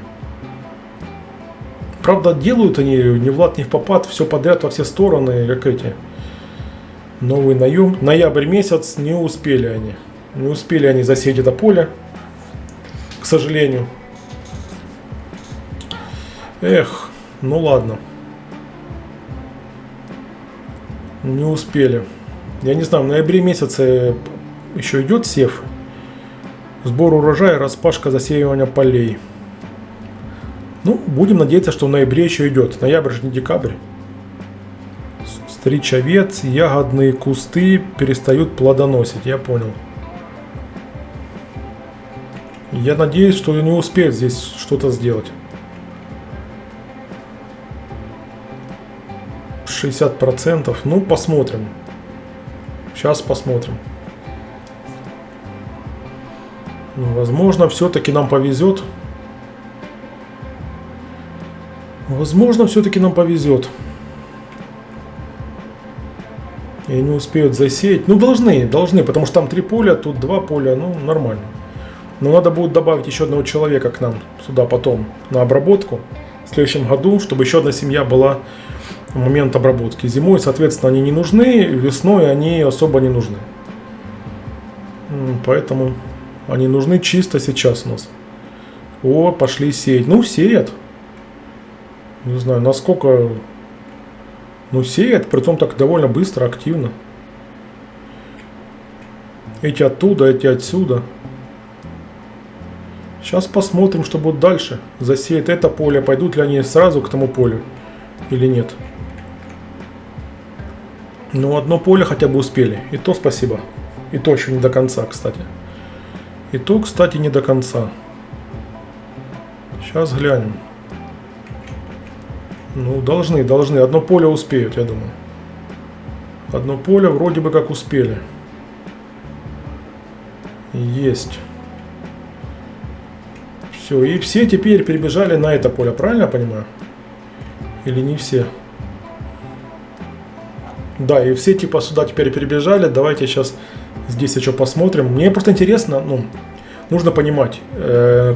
S1: Правда, делают они ни в лад, ни в попад, все подряд во все стороны, как эти. Новый наем. Ноябрь месяц, не успели они. Не успели они засеять это поле, к сожалению. Эх, ну ладно. Не успели. Я не знаю, в ноябре месяце еще идет сев. Сбор урожая, распашка, засеивание полей. Ну, будем надеяться, что в ноябре еще идет. Ноябрь же не декабрь. Стричь овец, ягодные кусты перестают плодоносить, я понял. Я надеюсь, что не успеют здесь что-то сделать. 60%. Ну, посмотрим. Сейчас посмотрим. Возможно, все-таки нам повезет. Возможно, все-таки нам повезет. И не успеют засеять. Ну, должны, потому что там 3 поля, тут 2 поля, ну, нормально. Но надо будет добавить еще одного человека к нам сюда потом на обработку в следующем году, чтобы еще одна семья была в момент обработки. Зимой, соответственно, они не нужны, весной они особо не нужны. Поэтому они нужны чисто сейчас у нас. О, пошли сеять. Ну, сеят. Не знаю, насколько... Ну, сеят, притом так довольно быстро, активно. Эти оттуда, эти отсюда. Сейчас посмотрим, что будет дальше. Засеет это поле, пойдут ли они сразу к тому полю или нет. Ну, одно поле хотя бы успели. И то спасибо. И то еще не до конца, кстати. И то, кстати, не до конца. Сейчас глянем. Ну, должны. Одно поле успеют, я думаю. Одно поле вроде бы как успели. Есть. Все, и все теперь перебежали на это поле, правильно я понимаю? Или не все? Да, и все типа сюда теперь перебежали. Давайте сейчас здесь еще посмотрим. Мне просто интересно, ну, нужно понимать,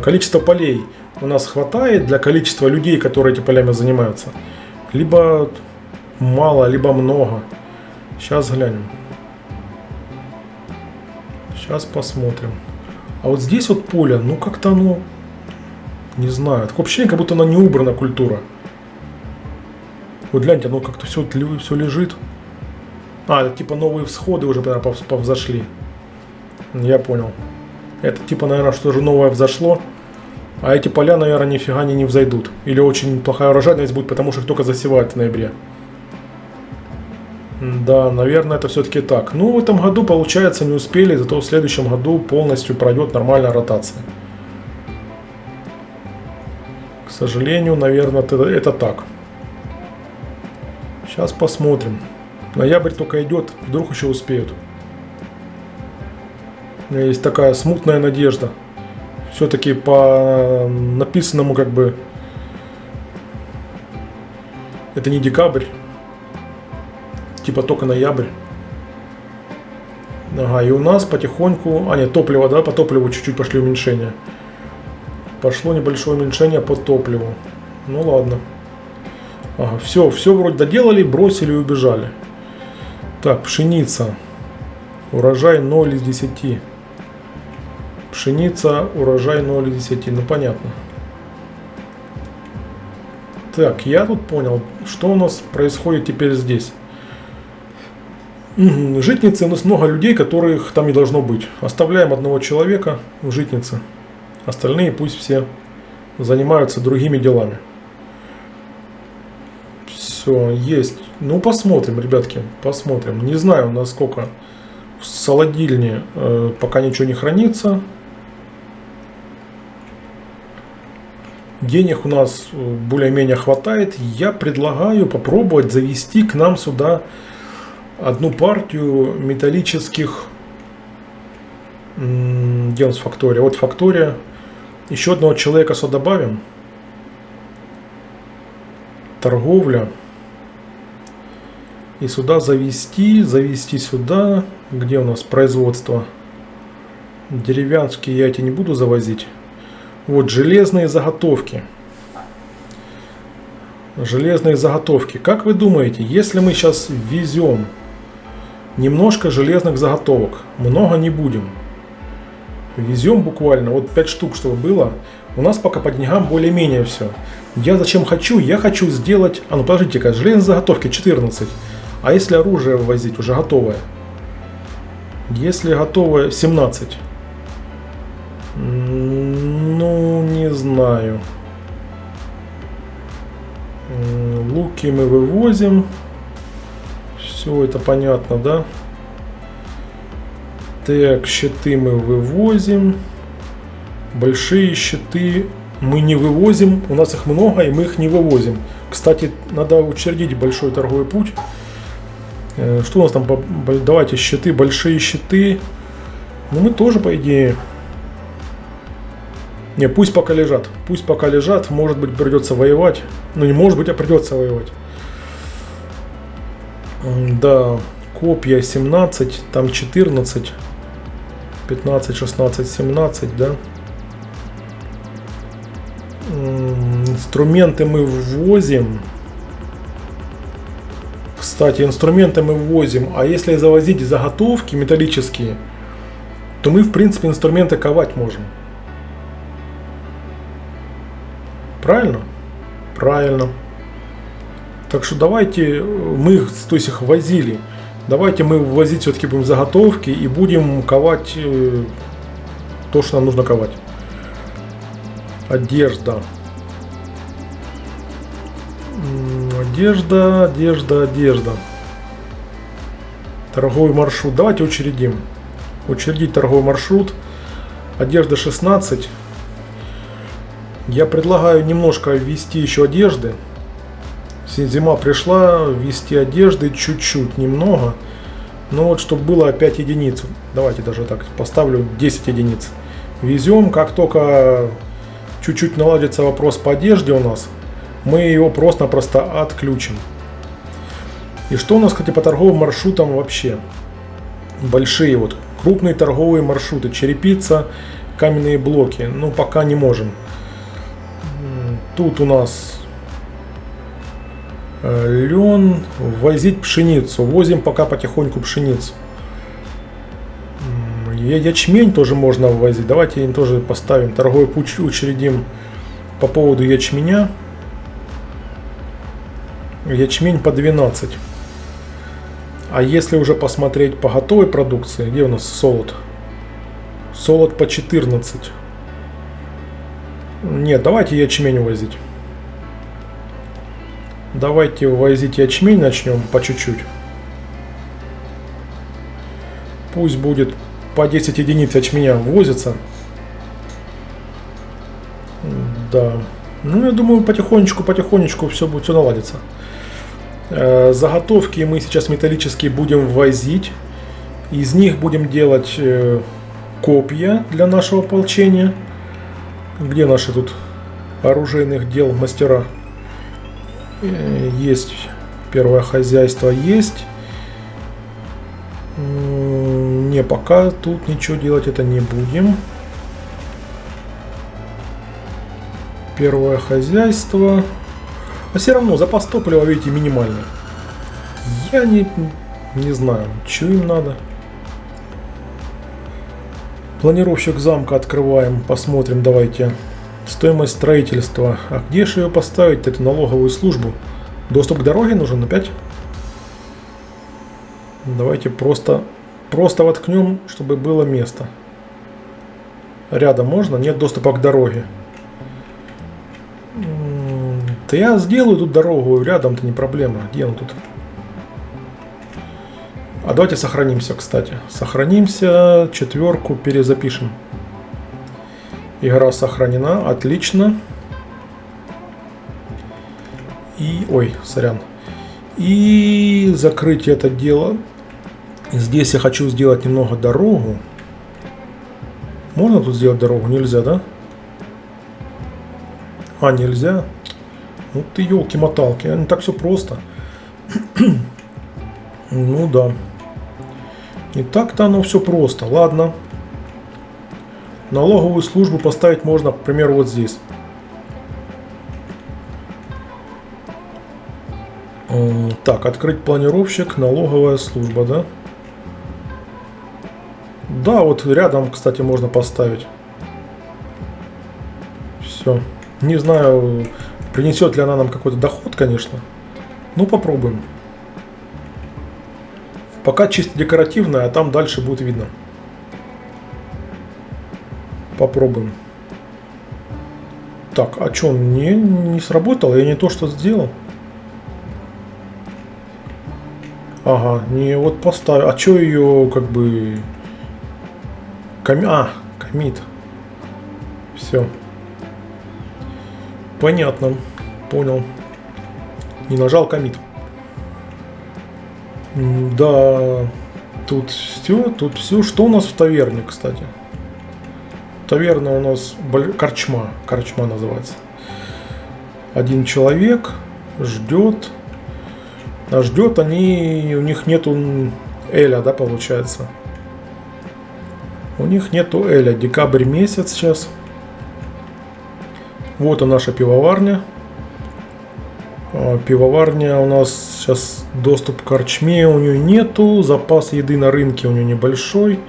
S1: количество полей у нас хватает для количества людей, которые этими полями занимаются. Либо мало, либо много. Сейчас глянем. Сейчас посмотрим. А вот здесь вот поле, ну как-то оно, не знаю, такое ощущение, как будто она не убрана культура. Вот гляньте, оно как-то все лежит. А, это типа новые всходы уже, наверное, повзошли. Я понял. Это типа, наверное, что же новое взошло. А эти поля, наверное, нифига не взойдут. Или очень плохая урожайность будет, потому что их только засевают в ноябре. Да, наверное, это все-таки так. Ну, в этом году, получается, не успели, зато в следующем году полностью пройдет нормальная ротация. К сожалению, наверное, это так. Сейчас посмотрим. Ноябрь только идет, вдруг еще успеют. У меня есть такая смутная надежда. Все-таки по написанному как бы это не декабрь. Типа только ноябрь. Ага, и у нас потихоньку... А, нет, топливо, да, по топливу чуть-чуть пошли уменьшения. Пошло небольшое уменьшение по топливу. Ну ладно. Ага, все вроде доделали, бросили и убежали. Так, пшеница. Урожай 0 из 10. Пшеница, урожай 0 из 10. Ну понятно. Так, я тут понял, что у нас происходит теперь здесь. В Житнице у нас много людей, которых там не должно быть. Оставляем одного человека в Житнице. Остальные пусть все занимаются другими делами. все, есть. Ну, посмотрим, ребятки, посмотрим. Не знаю, насколько в холодильне пока ничего не хранится. Денег у нас более-менее хватает. Я предлагаю попробовать завести к нам сюда одну партию металлических. Где у нас фактория? Вот фактория. Еще одного человека сюда добавим. Торговля. И сюда завести сюда. Где у нас производство? Деревянские я эти не буду завозить. Вот железные заготовки. Железные заготовки. Как вы думаете, если мы сейчас везем немножко железных заготовок, много не будем. Везем буквально, вот 5 штук, чтобы было. У нас пока по деньгам более-менее все. Я зачем хочу? Я хочу сделать... А ну подождите-ка, железные заготовки 14. А если оружие ввозить уже готовое? Если готовое 17. Ну, не знаю. Луки мы вывозим. Все это понятно, да? Так, щиты мы вывозим. Большие щиты мы не вывозим. У нас их много, и мы их не вывозим. Кстати, надо учредить большой торговый путь. Что у нас там? Давайте щиты, большие щиты. Ну, мы тоже, по идее... Не, пусть пока лежат. Пусть пока лежат. Может быть, придется воевать. Ну, не может быть, а придется воевать. Да, копья 17, там 14. 15, 16, 17, да. Инструменты мы ввозим. Кстати, инструменты мы ввозим. А если завозить заготовки металлические, то мы, в принципе, инструменты ковать можем. Правильно? Правильно. Так что давайте мы, то есть их возили. Давайте мы ввозить все-таки будем заготовки и будем ковать то, что нам нужно ковать. Одежда. Одежда. Торговый маршрут. Давайте учредим. Учредить торговый маршрут. Одежда 16. Я предлагаю немножко ввести еще одежды. Зима пришла, ввести одежды чуть-чуть, немного. Но вот чтобы было 5 единиц. Давайте даже так поставлю 10 единиц. Везем, как только чуть-чуть наладится вопрос по одежде у нас, мы его просто-напросто отключим. И что у нас, кстати, по торговым маршрутам вообще? Большие вот, крупные торговые маршруты. Черепица, каменные блоки. Ну, пока не можем. Тут у нас лен, возить пшеницу. Возим пока потихоньку пшеницу. Ячмень тоже можно ввозить. Давайте им тоже поставим. Торговый путь учредим по поводу ячменя. Ячмень по 12. А если уже посмотреть по готовой продукции, где у нас солод? Солод по 14. Нет, давайте ячмень возить. Давайте возить ячмень начнем по чуть-чуть. Пусть будет по 10 единиц ячменя возится. Да. Ну, я думаю, потихонечку все будет, все наладится. Заготовки мы сейчас металлические будем возить. Из них будем делать копья для нашего ополчения. Где наши тут оружейных дел мастера? Есть первое хозяйство, есть. Не, пока тут ничего делать это не будем. Первое хозяйство. А все равно запас топлива, видите, минимальный. Я не знаю, что им надо. Планировщик замка открываем, посмотрим, давайте. Стоимость строительства. А где же ее поставить, эту налоговую службу? Доступ к дороге нужен опять? Давайте просто воткнем, чтобы было место. Рядом можно? Нет доступа к дороге. Да я сделаю тут дорогу, рядом-то не проблема. Где он тут? А давайте сохранимся, кстати. Сохранимся, 4 перезапишем. Игра сохранена, отлично. И, ой, сорян. И закрыть это дело. Здесь я хочу сделать немного дорогу. Можно тут сделать дорогу? Нельзя, да? А, нельзя? Ну ты елки-моталки, не так все просто. Ну да. Не так-то оно все просто. Ладно. Налоговую службу поставить можно, к примеру, вот здесь. Так, открыть планировщик, налоговая служба, да? Да, вот рядом, кстати, можно поставить. Все. Не знаю, принесет ли она нам какой-то доход, конечно. Ну, попробуем. Пока чисто декоративная, а там дальше будет видно. Попробуем. Так, а что, не сработало? Я не то, что сделал. Ага, не вот поставил. А что ее как бы... комит. Все. Понятно. Понял. Не нажал комит. Да. Тут все. Что у нас в таверне, кстати? Таверна у нас корчма. Корчма называется. Один человек ждет. А ждет они, у них нету Эля, да, получается. У них нету Эля. Декабрь месяц сейчас. Вот и наша пивоварня. Пивоварня у нас сейчас доступ к корчме у нее нету. Запас еды на рынке у нее небольшой.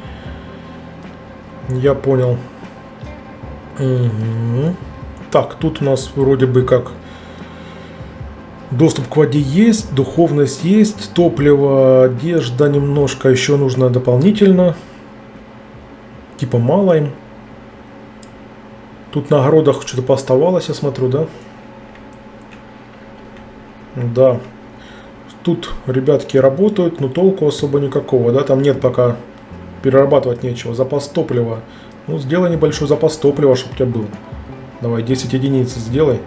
S1: Я понял. Угу. Так, тут у нас вроде бы как доступ к воде есть, духовность есть, топливо, одежда немножко еще нужно дополнительно. Типа мало им. Тут на огородах что-то пооставалось, я смотрю, да? Да. Тут ребятки работают, но толку особо никакого, да? Там нет пока, перерабатывать нечего. Запас топлива. Ну, сделай небольшой запас топлива, чтобы у тебя был. Давай, 10 единиц сделай.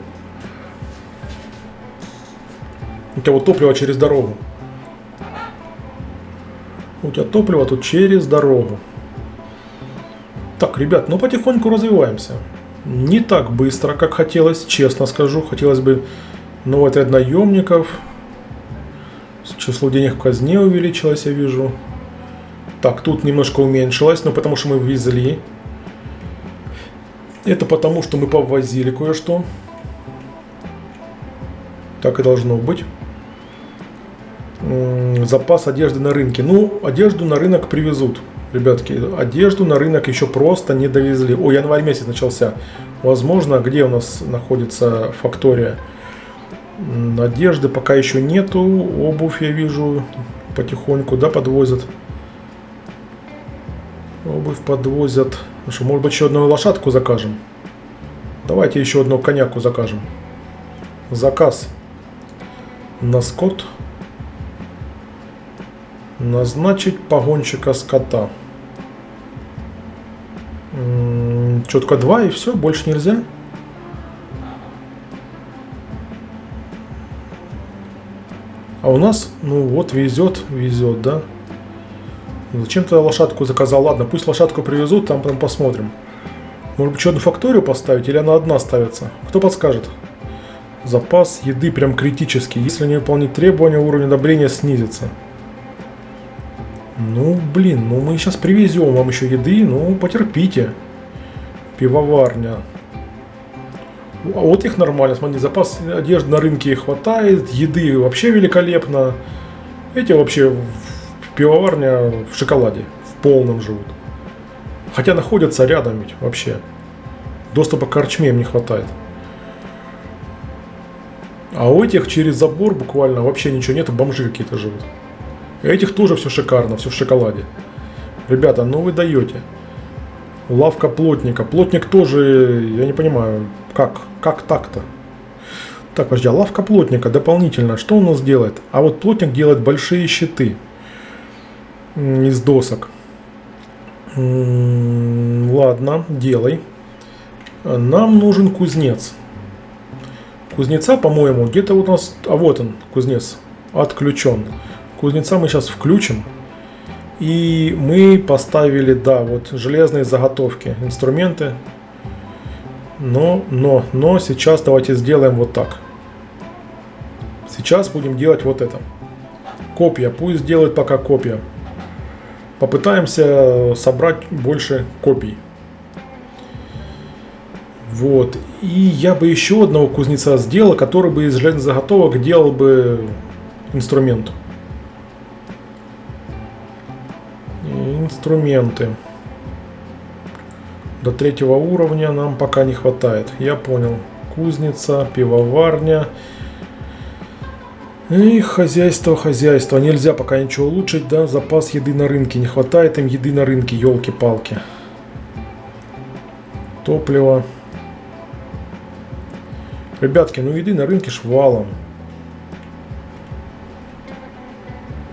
S1: У тебя вот топливо через дорогу. У тебя топливо тут через дорогу. Так, ребят, ну потихоньку развиваемся. Не так быстро, как хотелось, честно скажу. Хотелось бы новый отряд наемников. Число денег в казне увеличилось, я вижу. Так, тут немножко уменьшилось, но потому что мы ввезли. Это потому, что мы повозили кое-что. Так и должно быть. Запас одежды на рынке. Ну, одежду на рынок привезут. Ребятки, одежду на рынок еще просто не довезли. О, январь месяц начался. Возможно, где у нас находится фактория? Одежды пока еще нету. Обувь я вижу потихоньку, да, подвозят. Обувь подвозят. Ну что, может быть, еще одну лошадку закажем? Давайте еще одну коняку закажем. Заказ на скот. Назначить погонщика скота. Что, только 2 и все? Больше нельзя? А у нас, ну вот, везет, да? Зачем ты лошадку заказал? Ладно, пусть лошадку привезут, там потом посмотрим. Может быть, еще одну факторию поставить, или она одна ставится? Кто подскажет? Запас еды прям критический. Если не выполнить требования, уровень одобрения снизится. Ну, блин, ну мы сейчас привезем вам еще еды, ну, потерпите. Пивоварня. А вот их нормально, смотри, запас одежды на рынке хватает, еды вообще великолепно. Эти вообще в пивоварня в шоколаде, в полном живут. Хотя находятся рядом ведь вообще. Доступа к корчме им не хватает. А у этих через забор буквально вообще ничего нет, бомжи какие-то живут. Этих тоже все шикарно, все в шоколаде. Ребята, ну вы даете. Лавка плотника. Плотник тоже, я не понимаю, как так-то. Так, подожди, а лавка плотника дополнительно, что он у нас делает? А вот плотник делает большие щиты из досок. Ладно, делай. Нам нужен кузнец. Кузнеца, по-моему, где-то у нас... А вот он, кузнец, отключен. Кузнеца мы сейчас включим. И мы поставили, да, вот железные заготовки, инструменты. Но сейчас давайте сделаем вот так. Сейчас будем делать вот это. Копья, пусть делают пока копья. Попытаемся собрать больше копий. Вот. И я бы еще одного кузнеца сделал, который бы из железных заготовок делал бы инструмент. Инструменты. До 3 уровня нам пока не хватает. Я понял. Кузница, пивоварня. И хозяйство. Нельзя пока ничего улучшить, да? Запас еды на рынке. Не хватает им еды на рынке, елки-палки. Топливо. Ребятки, ну еды на рынке швалом.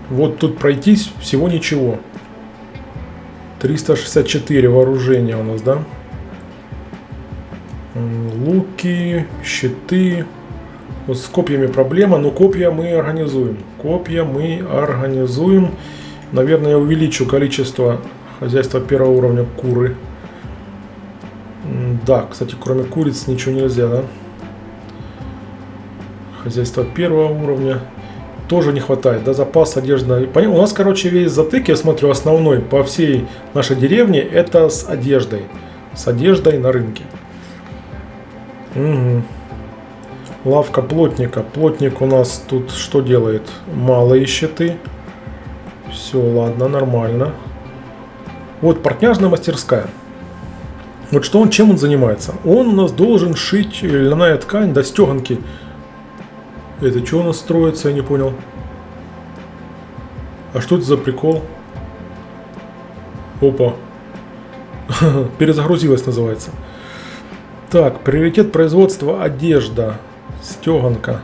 S1: Вот тут пройтись всего ничего. 364 вооружения у нас, да? Луки, щиты. Вот с копьями проблема, но копья мы организуем. Наверное, я увеличу количество хозяйства 1 уровня куры. Да, кстати, кроме куриц ничего нельзя, да? Хозяйство 1 уровня. Тоже не хватает, да, запас одежды. У нас, короче, весь затык, я смотрю, основной по всей нашей деревне, это с одеждой. С одеждой на рынке. Угу. Лавка плотника. Плотник у нас тут что делает? Малые щиты. Все, ладно, нормально. Вот портняжная мастерская. Вот что он, чем он занимается? Он у нас должен шить льняная ткань до стеганки. Это что у нас строится, я не понял. А что это за прикол? Опа. Перезагрузилась, называется. Так, приоритет производства одежда. Стеганка.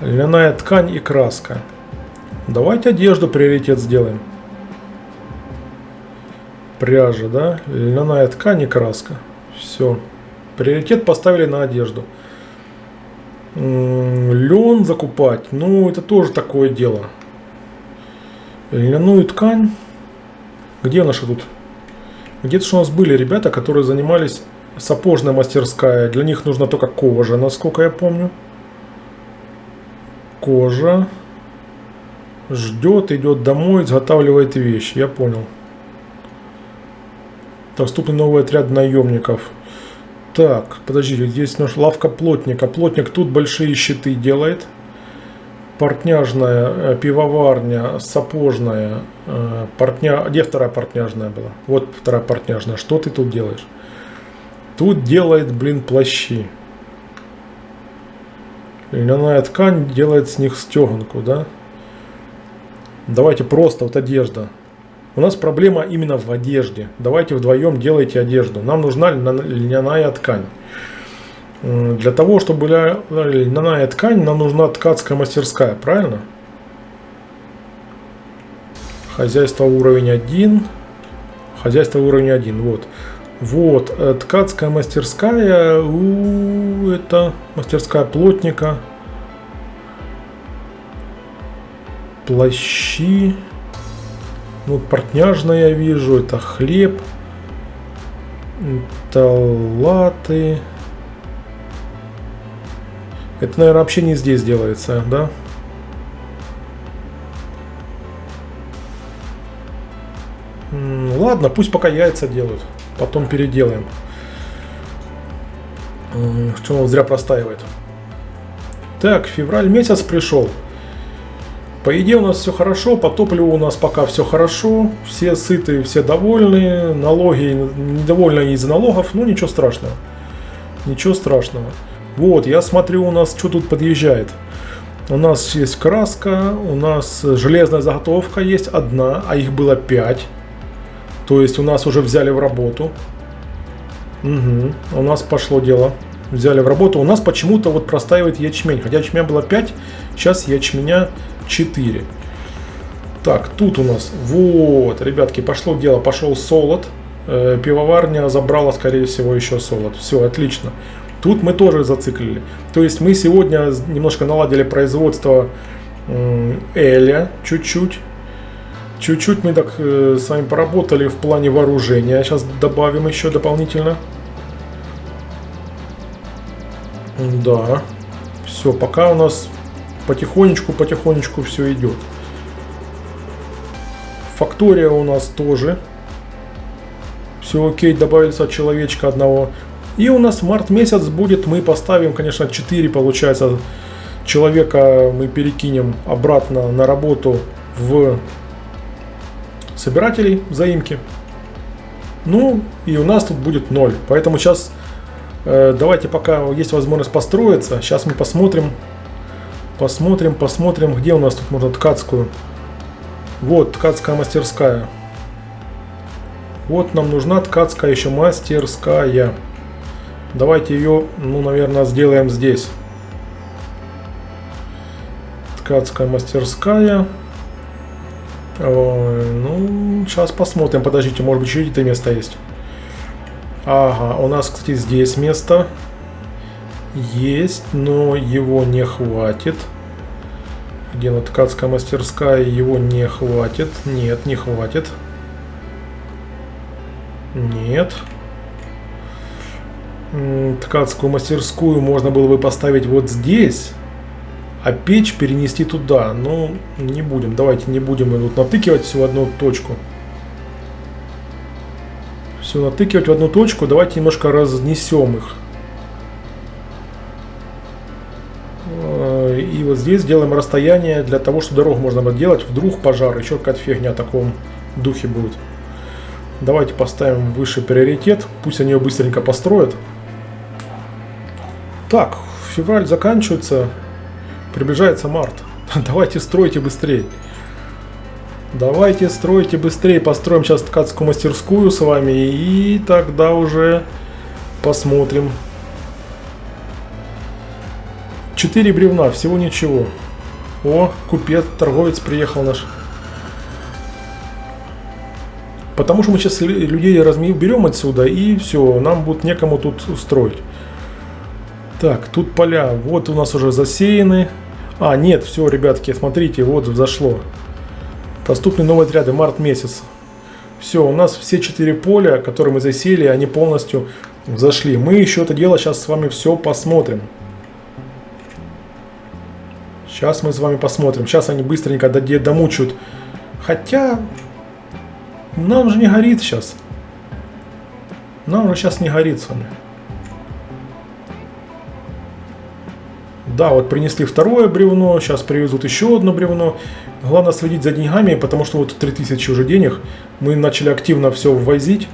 S1: Льняная ткань и краска. Давайте одежду приоритет сделаем. Пряжа, да? Льняная ткань и краска. Все. Приоритет поставили на одежду. Лен закупать, ну это тоже такое дело. Льняную ткань. Где наша тут? Где-то что у нас были ребята, которые занимались сапожная мастерская. Для них нужна только кожа, насколько я помню. Кожа. Ждет, идет домой, изготавливает вещи. Я понял. Доступный новый отряд наемников. Так, подождите, здесь наша лавка плотника. Плотник тут большие щиты делает. Портняжная, пивоварня, сапожная. Где вторая портняжная была? Вот вторая портняжная. Что ты тут делаешь? Тут делает, блин, плащи. Льняная ткань делает с них стеганку, да? Давайте просто вот одежда. У нас проблема именно в одежде. Давайте вдвоем делайте одежду. Нам нужна льняная ткань. Для того, чтобы была льняная ткань, нам нужна ткацкая мастерская, правильно? Хозяйство уровень 1. Хозяйство уровень 1, вот. Вот, ткацкая мастерская. Это мастерская плотника. Плащи. Вот портняжная я вижу, это хлеб, это латы. Это, наверное, вообще не здесь делается, да? Ладно, пусть пока яйца делают, потом переделаем. Что он зря простаивает. Так, февраль месяц пришел. По еде у нас все хорошо, по топливу у нас пока все хорошо, все сыты, все довольны, налоги недовольны из-за налогов, ну ничего страшного. Ничего страшного. Вот, я смотрю, у нас что тут подъезжает. У нас есть краска, у нас железная заготовка есть одна, а их было 5. То есть у нас уже взяли в работу. Угу, у нас пошло дело. взяли в работу. У нас почему-то вот простаивает ячмень. Хотя ячменя было 5, сейчас ячменя 4. Так, тут у нас, вот, ребятки, пошло дело, пошел солод. Пивоварня забрала, скорее всего, еще солод. Все, отлично. Тут мы тоже зациклили. То есть мы сегодня немножко наладили производство эля, чуть-чуть. Чуть-чуть мы так с вами поработали в плане вооружения. Сейчас добавим еще дополнительно. Да. Все, пока у нас потихонечку все идет. Фактория у нас тоже. Все окей, добавился человечка одного. И у нас март месяц будет, мы поставим, конечно, 4, получается, человека мы перекинем обратно на работу в собирателей заимки. Ну, и у нас тут будет 0. Поэтому сейчас давайте, пока есть возможность построиться, сейчас мы посмотрим, где у нас тут можно ткацкую. Вот, ткацкая мастерская. Вот нам нужна ткацкая еще мастерская. Давайте ее, ну, наверное, сделаем здесь. Ткацкая мастерская. Ну, сейчас посмотрим. Подождите, может быть, еще где-то место есть. Ага, у нас, кстати, здесь место есть, но его не хватит. Где на ткацкая мастерская? Его не хватит. Нет, не хватит. Нет. Ткацкую мастерскую можно было бы поставить вот здесь, а печь перенести туда. Но не будем. Давайте не будем тут натыкивать все в одну точку. Все натыкивать в одну точку. Давайте немножко разнесем их. И вот здесь сделаем расстояние для того, чтобы дорогу можно было делать. Вдруг пожар, еще какая-то фигня в таком духе будет. Давайте поставим выше приоритет. Пусть они ее быстренько построят. Так, февраль заканчивается. Приближается март. Давайте стройте быстрее. Давайте стройте быстрее. Построим сейчас ткацкую мастерскую с вами. И тогда уже посмотрим. 4 бревна, всего ничего. О, купец, торговец приехал наш. Потому что мы сейчас людей берем отсюда, и все, нам будет некому тут устроить. Так, тут поля, вот у нас уже засеяны. А, нет, все, ребятки, смотрите, вот взошло. Доступны новые отряды, март месяц. Все, у нас все 4 поля, которые мы засеяли, они полностью взошли. Мы еще это дело сейчас с вами все посмотрим. Сейчас мы с вами посмотрим. Сейчас они быстренько домучают. Хотя... Нам же не горит сейчас. Нам же сейчас не горит с вами. Да, вот принесли второе бревно. Сейчас привезут еще одно бревно. Главное следить за деньгами, потому что вот 3000 уже денег. Мы начали активно все ввозить.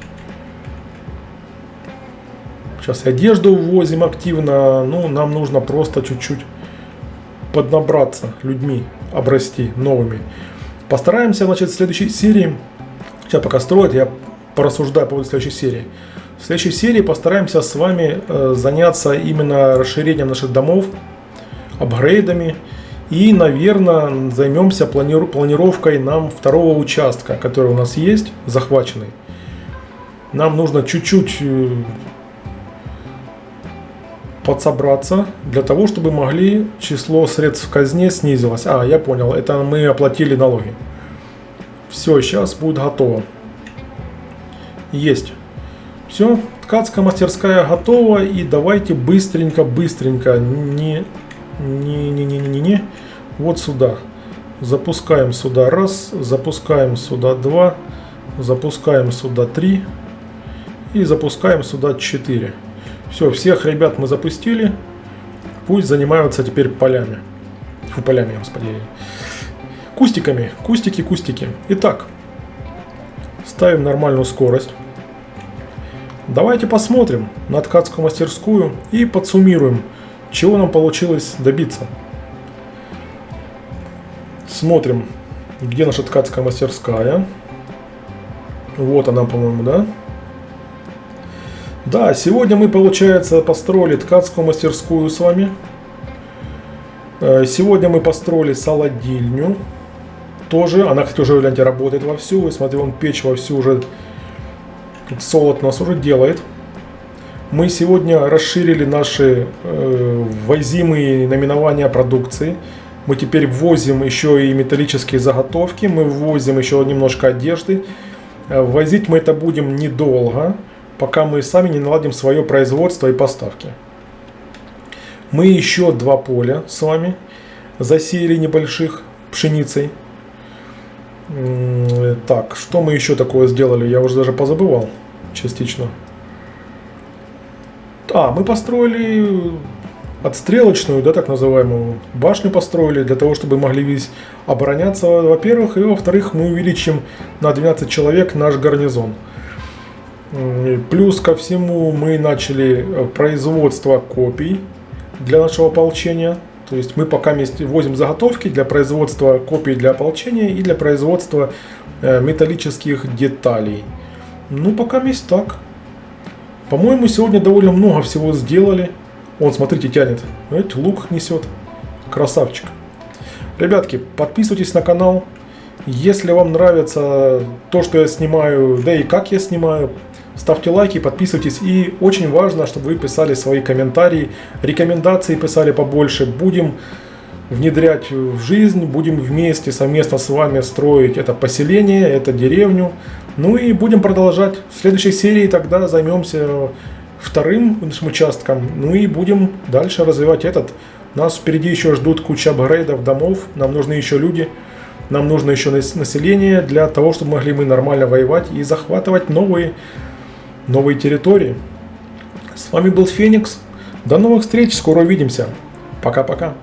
S1: Сейчас и одежду ввозим активно. Ну, нам нужно просто чуть-чуть поднабраться людьми, обрасти новыми. Постараемся, значит, в следующей серии... Сейчас пока строят, я порассуждаю по поводу следующей серии. В следующей серии постараемся с вами заняться именно расширением наших домов, апгрейдами. И, наверное, займемся планировкой нам второго участка, который у нас есть, захваченный. Нам нужно чуть-чуть подсобраться для того, чтобы могли число средств в казне снизилось. А, я понял, это мы оплатили налоги. Все, сейчас будет готово. Есть. Все, ткацкая мастерская готова. И давайте быстренько. Не. Вот сюда. Запускаем сюда 1. Запускаем сюда 2. Запускаем сюда 3. И запускаем сюда 4. Все, всех ребят мы запустили. Пусть занимаются теперь полями. Фу, полями, господи. Кустиками. Кустики. Итак, ставим нормальную скорость. Давайте посмотрим на ткацкую мастерскую и подсуммируем, чего нам получилось добиться. Смотрим, где наша ткацкая мастерская. Вот она, по-моему, да? Да, сегодня мы, получается, построили ткацкую мастерскую с вами. Сегодня мы построили солодильню. Тоже, она, кстати, уже, гляньте, работает вовсю. И смотри, вон печь вовсю уже, солод у нас уже делает. Мы сегодня расширили наши ввозимые наименования продукции. Мы теперь ввозим еще и металлические заготовки, мы ввозим еще немножко одежды. Возить мы это будем недолго, пока мы сами не наладим свое производство и поставки. Мы еще 2 поля с вами засеяли небольших пшеницей. Так, что мы еще такое сделали? Я уже даже позабывал частично. Мы построили отстрелочную, да, так называемую, башню построили, для того, чтобы могли весь обороняться, во-первых, и во-вторых, мы увеличим на 12 человек наш гарнизон. Плюс ко всему мы начали производство копий для нашего ополчения. То есть мы пока возим заготовки для производства копий для ополчения и для производства металлических деталей. Ну, пока есть так. По-моему, сегодня довольно много всего сделали. Вон, смотрите, тянет. Видите, лук несет. Красавчик. Ребятки, подписывайтесь на канал. Если вам нравится то, что я снимаю, да и как я снимаю, ставьте лайки, подписывайтесь. И очень важно, чтобы вы писали свои комментарии, рекомендации писали побольше. Будем внедрять в жизнь, будем вместе, совместно с вами строить это поселение, эту деревню. Ну и будем продолжать. В следующей серии тогда займемся вторым нашим участком. Ну и будем дальше развивать этот. Нас впереди еще ждут куча апгрейдов домов. Нам нужны еще люди. Нам нужно еще население для того, чтобы могли мы нормально воевать и захватывать новые территории. С вами был Феникс. До новых встреч. Скоро увидимся. Пока-пока.